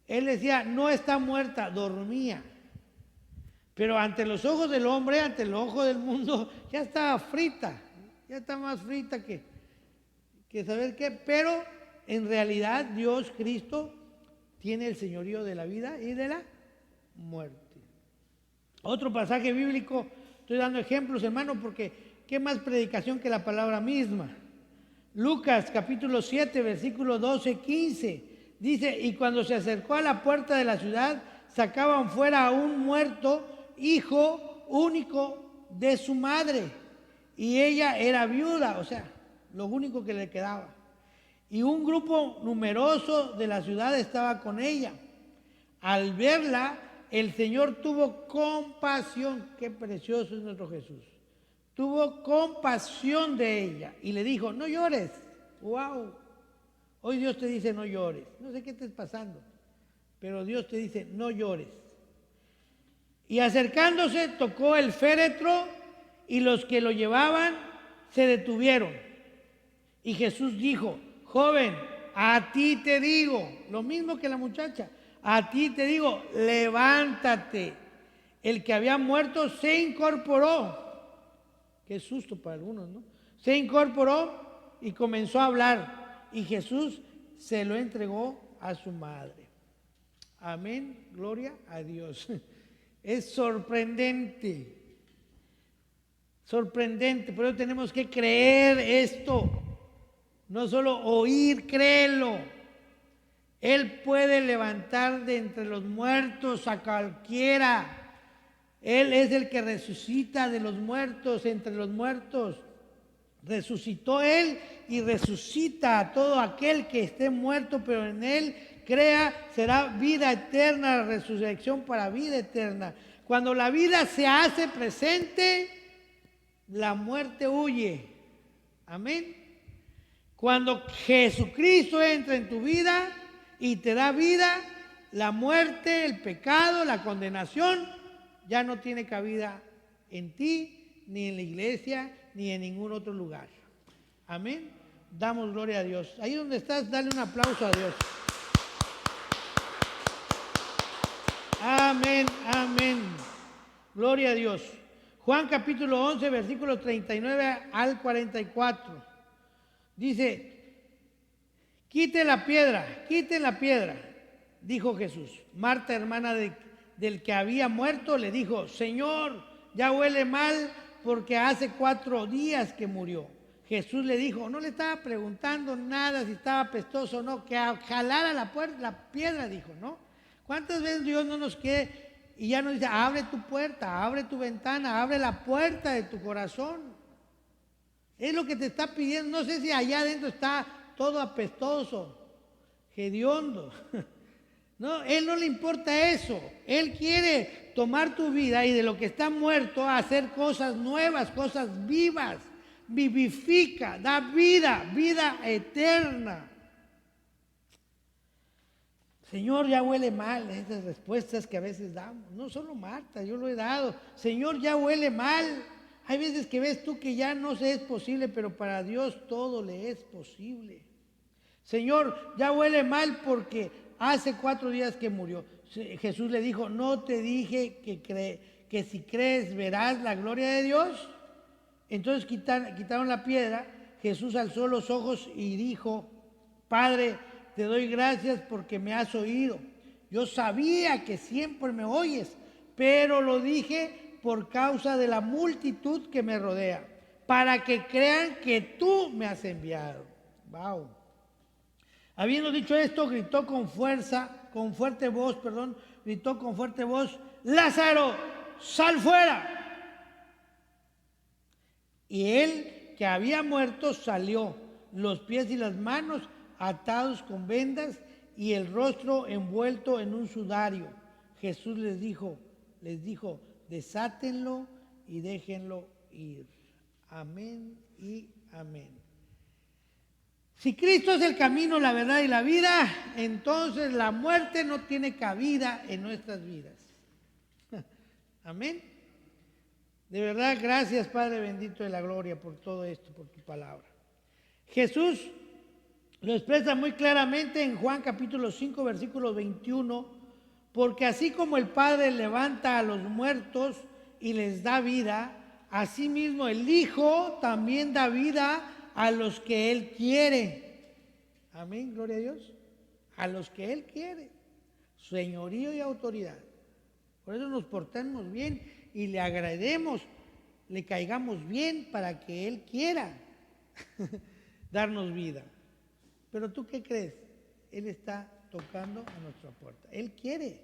Él decía: no está muerta, dormía. Pero ante los ojos del hombre, ante el ojo del mundo, ya estaba frita. Ya está más frita que saber qué. Pero en realidad Dios, Cristo, tiene el señorío de la vida y de la muerte. Otro pasaje bíblico, estoy dando ejemplos, hermano, porque qué más predicación que la palabra misma. Lucas capítulo 7, versículos 12, 15. Dice: y cuando se acercó a la puerta de la ciudad, sacaban fuera a un muerto, hijo único de su madre, y ella era viuda, o sea, lo único que le quedaba. Y un grupo numeroso de la ciudad estaba con ella. Al verla, el Señor tuvo compasión. Qué precioso es nuestro Jesús. Tuvo compasión de ella y le dijo: no llores. ¡Wow! Hoy Dios te dice: no llores. No sé qué te está pasando, pero Dios te dice: no llores. Y acercándose, tocó el féretro, y los que lo llevaban se detuvieron. Y Jesús dijo: joven, a ti te digo, lo mismo que la muchacha, a ti te digo, levántate. El que había muerto se incorporó. Qué susto para algunos, ¿no? Se incorporó y comenzó a hablar, y Jesús se lo entregó a su madre. Amén, gloria a Dios. Es sorprendente, sorprendente, por eso tenemos que creer esto, no solo oír, créelo. Él puede levantar de entre los muertos a cualquiera. Él es el que resucita de los muertos, entre los muertos. Resucitó Él y resucita a todo aquel que esté muerto, pero en Él crea, será vida eterna, la resurrección para vida eterna. Cuando la vida se hace presente, la muerte huye. Amén. Cuando Jesucristo entra en tu vida y te da vida, la muerte, el pecado, la condenación ya no tiene cabida en ti, ni en la iglesia, ni en ningún otro lugar. Amén. Damos gloria a Dios. Ahí donde estás, dale un aplauso a Dios. Amén, amén. Gloria a Dios. Juan capítulo 11, versículos 39 al 44. Dice: quiten la piedra, dijo Jesús. Marta, hermana del que había muerto, le dijo: Señor, ya huele mal, porque hace 4 días que murió. Jesús le dijo, no le estaba preguntando nada si estaba apestoso o no, que jalara la piedra, dijo, ¿no? ¿Cuántas veces Dios no nos quiere y ya nos dice, abre tu puerta, abre tu ventana, abre la puerta de tu corazón? Es lo que te está pidiendo. No sé si allá adentro está todo apestoso, hediondo. No, Él no le importa eso. Él quiere tomar tu vida y de lo que está muerto hacer cosas nuevas, cosas vivas. Vivifica, da vida, vida eterna. Señor, ya huele mal, esas respuestas que a veces damos. No solo Marta, yo lo he dado. Señor, ya huele mal. Hay veces que ves tú que ya no se es posible, pero para Dios todo le es posible. Señor, ya huele mal porque hace 4 días que murió. Jesús le dijo, ¿no te dije que si crees verás la gloria de Dios? Entonces quitaron la piedra. Jesús alzó los ojos y dijo, Padre, te doy gracias porque me has oído. Yo sabía que siempre me oyes, pero lo dije por causa de la multitud que me rodea, para que crean que tú me has enviado. Wow. Habiendo dicho esto, gritó con fuerte voz, Lázaro, sal fuera. Y él que había muerto salió, los pies y las manos atados con vendas y el rostro envuelto en un sudario. Jesús les dijo, desátenlo y déjenlo ir. Amén y amén. Si Cristo es el camino, la verdad y la vida, entonces la muerte no tiene cabida en nuestras vidas. Amén. De verdad, gracias Padre bendito de la gloria por todo esto, por tu palabra. Jesús lo expresa muy claramente en Juan capítulo 5, versículo 21, porque así como el Padre levanta a los muertos y les da vida, asimismo el Hijo también da vida a los que Él quiere. Amén, gloria a Dios. A los que Él quiere. Señorío y autoridad. Por eso nos portemos bien y le agrademos, le caigamos bien para que Él quiera darnos vida. Pero ¿tú qué crees? Él está tocando a nuestra puerta. Él quiere.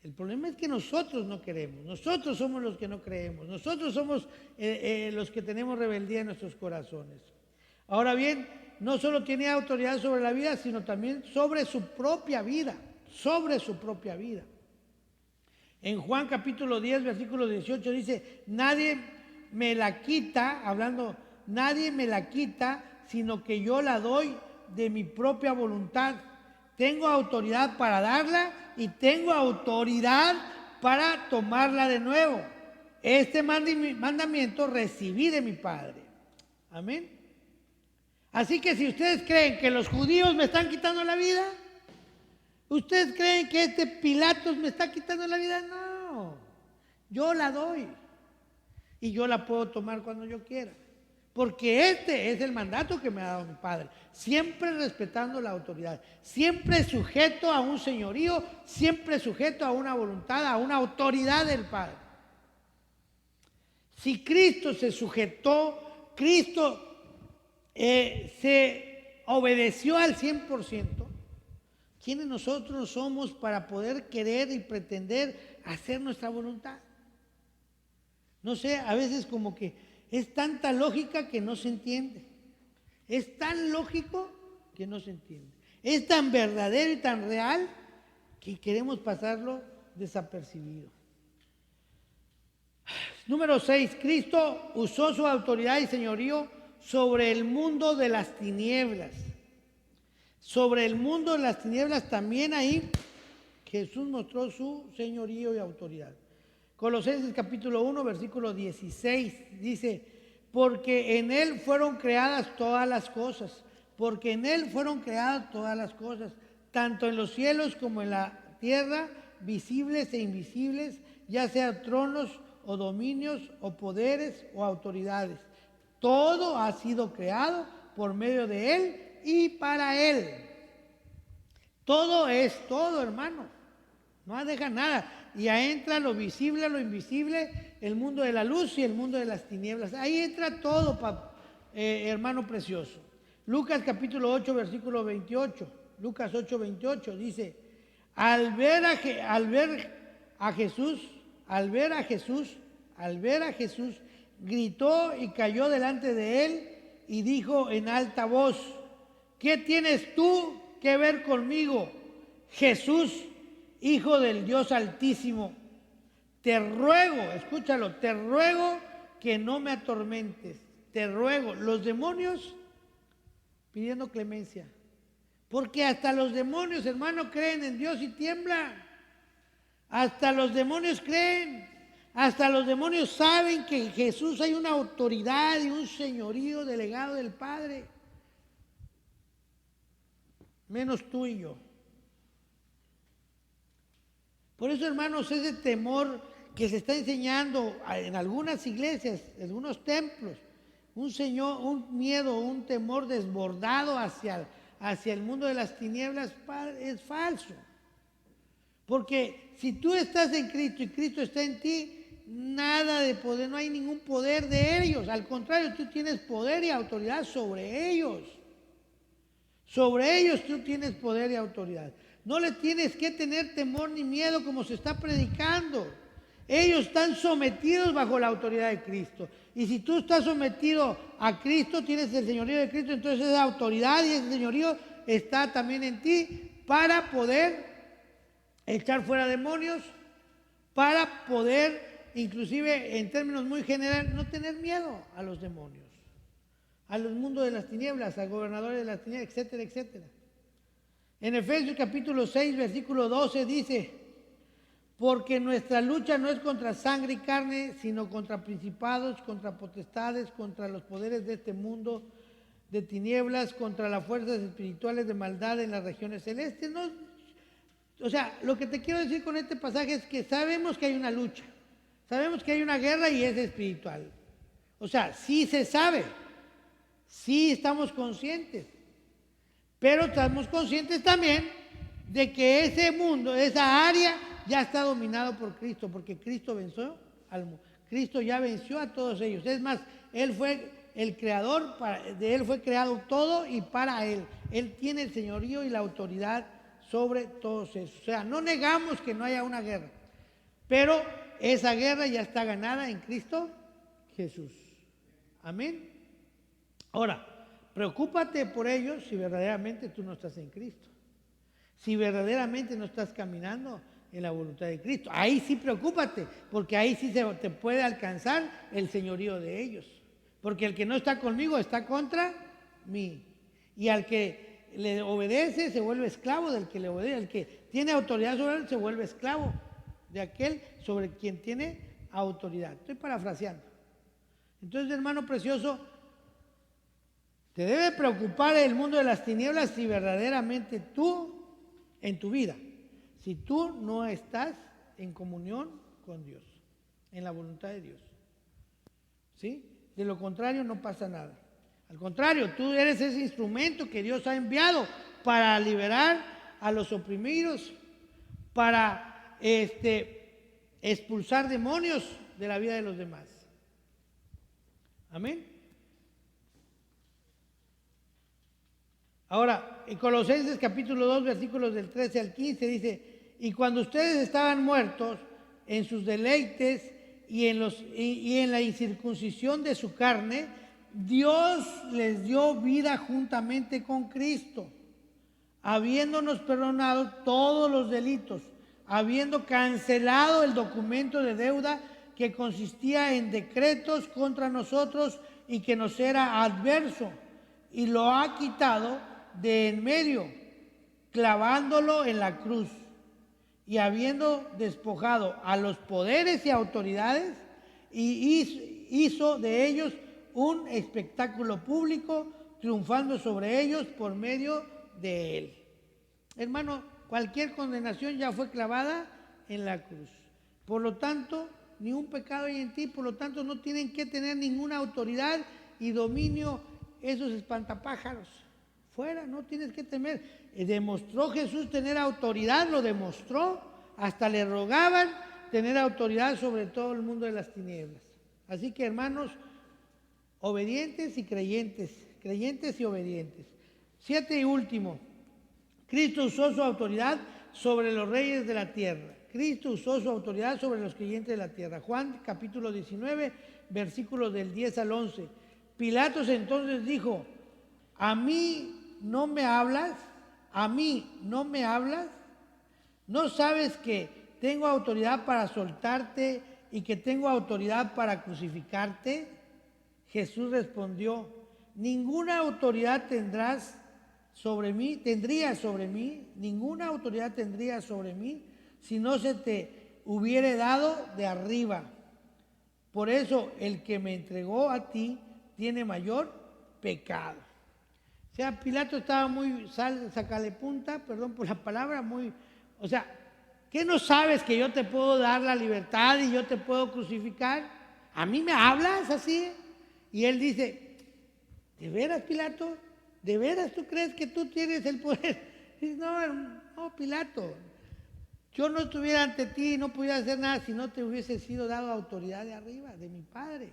El problema es que nosotros no queremos. Nosotros somos los que no creemos. Nosotros somos los que tenemos rebeldía en nuestros corazones. Ahora bien, no solo tiene autoridad sobre la vida, sino también sobre su propia vida. Sobre su propia vida. En Juan capítulo 10, versículo 18 dice, nadie me la quita, nadie me la quita, sino que yo la doy de mi propia voluntad. Tengo autoridad para darla y tengo autoridad para tomarla de nuevo. Este mandamiento recibí de mi Padre. Amén. Así que si ustedes creen que los judíos me están quitando la vida, ¿ustedes creen que este Pilatos me está quitando la vida? No, yo la doy y yo la puedo tomar cuando yo quiera. Porque este es el mandato que me ha dado mi Padre, siempre respetando la autoridad, siempre sujeto a un señorío, siempre sujeto a una voluntad, a una autoridad del Padre. Si Cristo se sujetó, Cristo se obedeció al 100%, ¿quiénes nosotros somos para poder querer y pretender hacer nuestra voluntad? No sé, a veces como que es tanta lógica que no se entiende. Es tan lógico que no se entiende. Es tan verdadero y tan real que queremos pasarlo desapercibido. Número 6. Cristo usó su autoridad y señorío sobre el mundo de las tinieblas. Sobre el mundo de las tinieblas también ahí Jesús mostró su señorío y autoridad. Colosenses capítulo 1, versículo 16 dice, porque en Él fueron creadas todas las cosas, porque en Él fueron creadas todas las cosas, tanto en los cielos como en la tierra, visibles e invisibles, ya sea tronos o dominios o poderes o autoridades. Todo ha sido creado por medio de Él y para Él. Todo es todo, hermano. No deja nada. Y ahí entra lo visible, lo invisible, el mundo de la luz y el mundo de las tinieblas. Ahí entra todo, hermano precioso. Lucas capítulo 8, versículo 28. Lucas 8, 28 dice, al ver a Jesús, gritó y cayó delante de él y dijo en alta voz, ¿qué tienes tú que ver conmigo, Jesús, Hijo del Dios Altísimo? Te ruego, escúchalo, te ruego que no me atormentes, te ruego. Los demonios pidiendo clemencia, porque hasta los demonios, hermano, creen en Dios y tiemblan. Hasta los demonios creen, hasta los demonios saben que en Jesús hay una autoridad y un señorío delegado del Padre, menos tú y yo. Por eso, hermanos, ese temor que se está enseñando en algunas iglesias, en algunos templos, un miedo, un temor desbordado hacia el mundo de las tinieblas, es falso. Porque si tú estás en Cristo y Cristo está en ti, nada de poder, no hay ningún poder de ellos. Al contrario, tú tienes poder y autoridad sobre ellos. Sobre ellos tú tienes poder y autoridad. No le tienes que tener temor ni miedo como se está predicando. Ellos están sometidos bajo la autoridad de Cristo. Y si tú estás sometido a Cristo, tienes el señorío de Cristo, entonces esa autoridad y ese señorío está también en ti para poder echar fuera demonios, para poder, inclusive en términos muy generales, no tener miedo a los demonios, a los mundos de las tinieblas, a gobernadores de las tinieblas, etcétera, etcétera. En Efesios capítulo 6, versículo 12 dice, porque nuestra lucha no es contra sangre y carne, sino contra principados, contra potestades, contra los poderes de este mundo de tinieblas, contra las fuerzas espirituales de maldad en las regiones celestes. No, o sea, lo que te quiero decir con este pasaje es que sabemos que hay una lucha, sabemos que hay una guerra y es espiritual. O sea, sí se sabe, sí estamos conscientes, pero estamos conscientes también de que ese mundo, esa área ya está dominado por Cristo, porque Cristo venció al mundo. Cristo ya venció a todos ellos. Es más, Él fue el creador, de Él fue creado todo y para Él. Él tiene el señorío y la autoridad sobre todos esos. O sea, no negamos que no haya una guerra, pero esa guerra ya está ganada en Cristo Jesús. Amén. Ahora, preocúpate por ellos si verdaderamente tú no estás en Cristo, si verdaderamente no estás caminando en la voluntad de Cristo. Ahí sí preocúpate, porque ahí sí te puede alcanzar el señorío de ellos. Porque el que no está conmigo está contra mí. Y al que le obedece se vuelve esclavo del que le obedece. El que tiene autoridad sobre él se vuelve esclavo de aquel sobre quien tiene autoridad. Estoy parafraseando. Entonces, hermano precioso, te debe preocupar el mundo de las tinieblas si verdaderamente tú, en tu vida, si tú no estás en comunión con Dios, en la voluntad de Dios. ¿Sí? De lo contrario no pasa nada. Al contrario, tú eres ese instrumento que Dios ha enviado para liberar a los oprimidos, para expulsar demonios de la vida de los demás. Amén. Ahora, en Colosenses capítulo 2, versículos del 13 al 15 dice, y cuando ustedes estaban muertos en sus deleites y en la incircuncisión de su carne, Dios les dio vida juntamente con Cristo, habiéndonos perdonado todos los delitos, habiendo cancelado el documento de deuda que consistía en decretos contra nosotros y que nos era adverso, y lo ha quitado de en medio, clavándolo en la cruz. Y habiendo despojado a los poderes y autoridades, y hizo de ellos un espectáculo público, triunfando sobre ellos por medio de él. Hermano, cualquier condenación ya fue clavada en la cruz. Por lo tanto, ni un pecado hay en ti, por lo tanto no tienen que tener ninguna autoridad y dominio esos espantapájaros. Fuera, no tienes que temer. Demostró Jesús tener autoridad, lo demostró, hasta le rogaban tener autoridad sobre todo el mundo de las tinieblas. Así que, hermanos, Obedientes y creyentes, creyentes y obedientes. 7 y último, Cristo usó su autoridad sobre los reyes de la tierra. Cristo usó su autoridad sobre los creyentes de la tierra. Juan capítulo 19, versículos del 10 al 11. Pilatos entonces dijo: ¿a mí no me hablas? ¿A mí no me hablas? ¿No sabes que tengo autoridad para soltarte y que tengo autoridad para crucificarte? Jesús respondió: ninguna autoridad tendrías sobre mí, ninguna autoridad tendrías sobre mí si no se te hubiere dado de arriba. Por eso el que me entregó a ti tiene mayor pecado. O sea, Pilato estaba muy sacale punta, perdón por la palabra, o sea, ¿qué no sabes que yo te puedo dar la libertad y yo te puedo crucificar? ¿A mí me hablas así? Y él dice: ¿de veras, Pilato? ¿De veras tú crees que tú tienes el poder? Dice: no, Pilato, yo no estuviera ante ti y no pudiera hacer nada si no te hubiese sido dado autoridad de arriba, de mi Padre.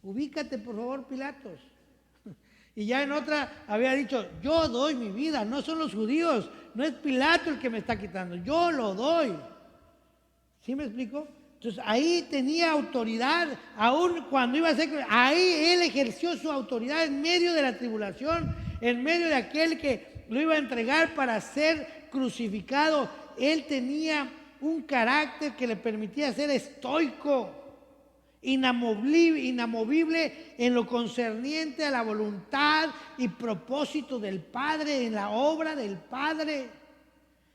Ubícate, por favor, Pilatos. Y ya en otra había dicho: yo doy mi vida, no son los judíos, no es Pilato el que me está quitando, yo lo doy. ¿Sí me explico? Entonces ahí tenía autoridad, aún cuando iba a ser, ahí él ejerció su autoridad en medio de la tribulación, en medio de aquel que lo iba a entregar para ser crucificado. Él tenía un carácter que le permitía ser estoico, inamovible en lo concerniente a la voluntad y propósito del Padre, en la obra del Padre.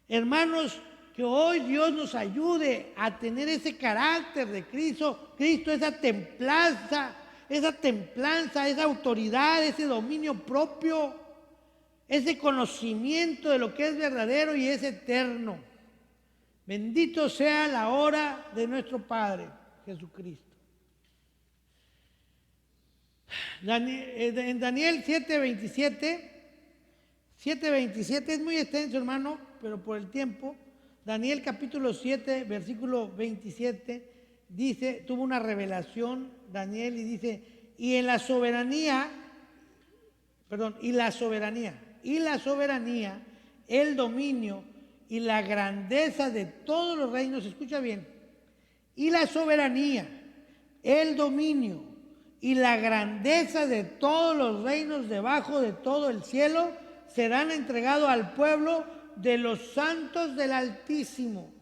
Hermanos, que hoy Dios nos ayude a tener ese carácter de Cristo, esa templanza, esa autoridad, ese dominio propio, ese conocimiento de lo que es verdadero y es eterno. Bendito sea la hora de nuestro Padre Jesucristo. En Daniel 7:27 es muy extenso, hermano, pero por el tiempo. Daniel capítulo 7, versículo 27, dice, tuvo una revelación Daniel y dice: y la soberanía, el dominio y la grandeza de todos los reinos, escucha bien, y la soberanía, el dominio y la grandeza de todos los reinos debajo de todo el cielo serán entregados al pueblo de los santos del Altísimo.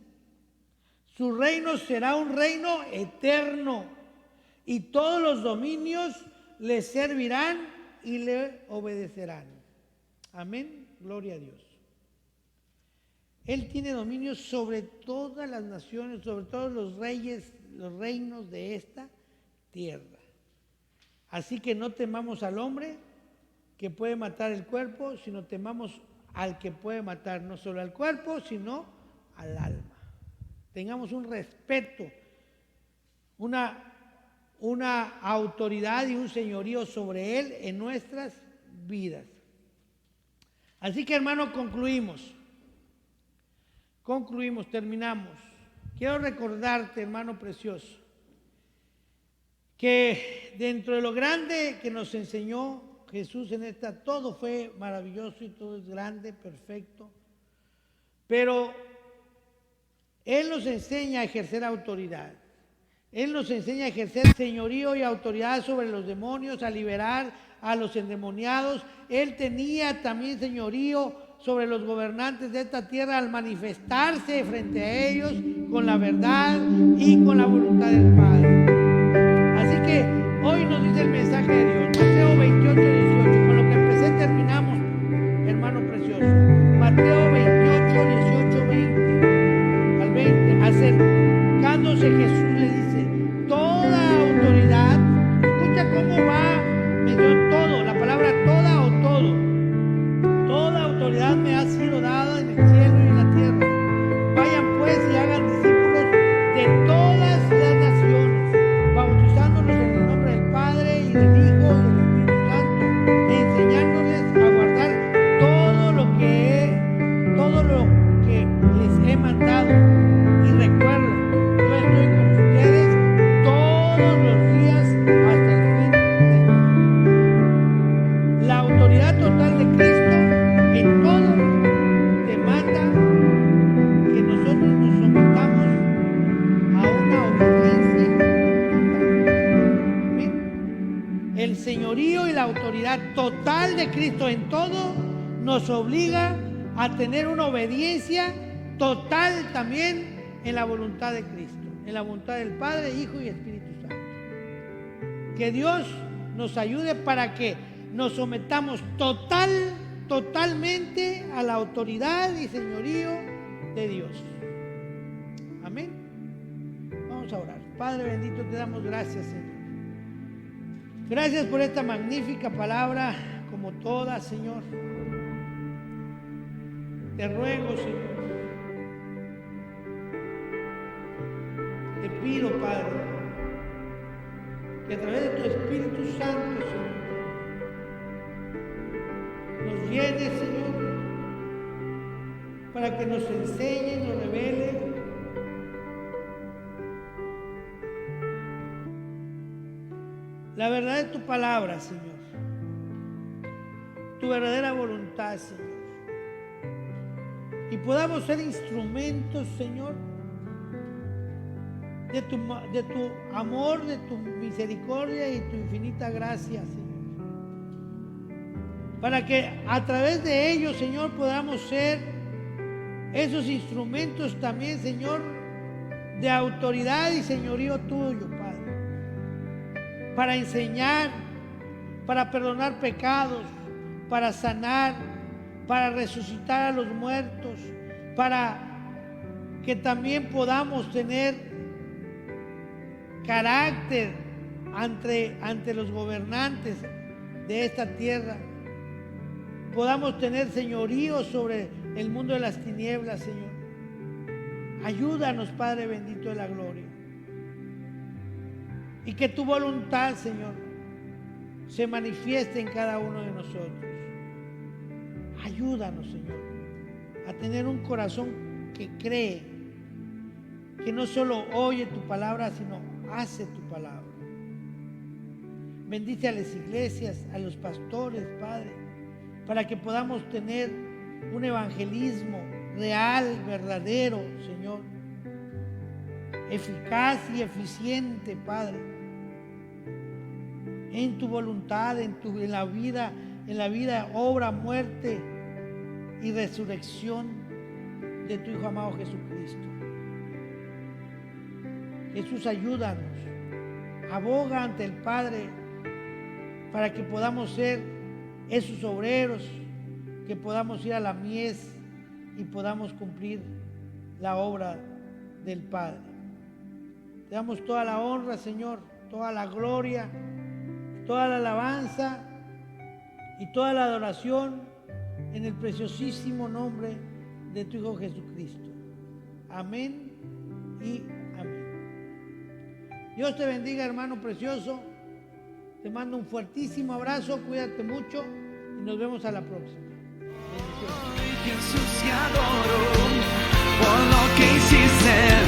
Su reino será un reino eterno y todos los dominios le servirán y le obedecerán. Amén, gloria a Dios. Él tiene dominio sobre todas las naciones, sobre todos los reyes, los reinos de esta tierra. Así que no temamos al hombre que puede matar el cuerpo, sino temamos al que puede matar no solo al cuerpo, sino al alma. Tengamos un respeto, una autoridad y un señorío sobre él en nuestras vidas. Así que, hermano, terminamos. Quiero recordarte, hermano precioso, que dentro de lo grande que nos enseñó Jesús en todo fue maravilloso y todo es grande, perfecto, pero Él nos enseña a ejercer autoridad. Él nos enseña a ejercer señorío y autoridad sobre los demonios, a liberar a los endemoniados. Él tenía también señorío sobre los gobernantes de esta tierra al manifestarse frente a ellos con la verdad y con la voluntad del Padre. Así que hoy nos dice el mensaje de Dios, Mateo 28:18, con lo que empecé terminamos, hermano precioso. Mateo 28:18-20 acercándose Jesús le dice: toda autoridad, escucha cómo va, todo, la palabra toda o todo, toda autoridad me ha sido dada en el cielo y en la tierra. Vayan pues y hagan discípulos de todas las naciones, bautizándolos en el nombre del Padre y del Hijo y del Espíritu Santo, e enseñándoles a guardar todo lo que la autoridad total de Cristo en todo, nos obliga a tener una obediencia total también en la voluntad de Cristo, en la voluntad del Padre, Hijo y Espíritu Santo. Que Dios nos ayude para que nos sometamos totalmente a la autoridad y señorío de Dios. Amén. Vamos a orar. Padre bendito, te damos gracias, Señor. Gracias por esta magnífica palabra, como todas, Señor. Te ruego, Señor. Te pido, Padre, que a través de tu Espíritu Santo, Señor, nos llenes, Señor, para que nos enseñe, nos revele la verdad de tu palabra, Señor, tu verdadera voluntad, Señor, y podamos ser instrumentos, Señor, de tu amor, de tu misericordia y tu infinita gracia, Señor. Para que a través de ellos, Señor, podamos ser esos instrumentos también, Señor, de autoridad y señorío tuyo, Padre. Para enseñar, para perdonar pecados, para sanar, para resucitar a los muertos, para que también podamos tener carácter ante los gobernantes de esta tierra. Podamos tener señorío sobre el mundo de las tinieblas, Señor. Ayúdanos, Padre bendito de la gloria. Y que tu voluntad, Señor, se manifieste en cada uno de nosotros. Ayúdanos, Señor, a tener un corazón que cree, que no solo oye tu palabra, sino hace tu palabra. Bendice a las iglesias, a los pastores, Padre, para que podamos tener un evangelismo real, verdadero, Señor, eficaz y eficiente, Padre, en tu voluntad, en la vida, obra, muerte y resurrección de tu Hijo amado Jesucristo. Jesús, ayúdanos, aboga ante el Padre para que podamos ser esos obreros, que podamos ir a la mies y podamos cumplir la obra del Padre. Te damos toda la honra, Señor, toda la gloria, toda la alabanza y toda la adoración en el preciosísimo nombre de tu Hijo Jesucristo. Amén y amén. Dios te bendiga, hermano precioso. Te mando un fuertísimo abrazo, cuídate mucho y nos vemos a la próxima. Jesús, te adoro por lo que hiciste.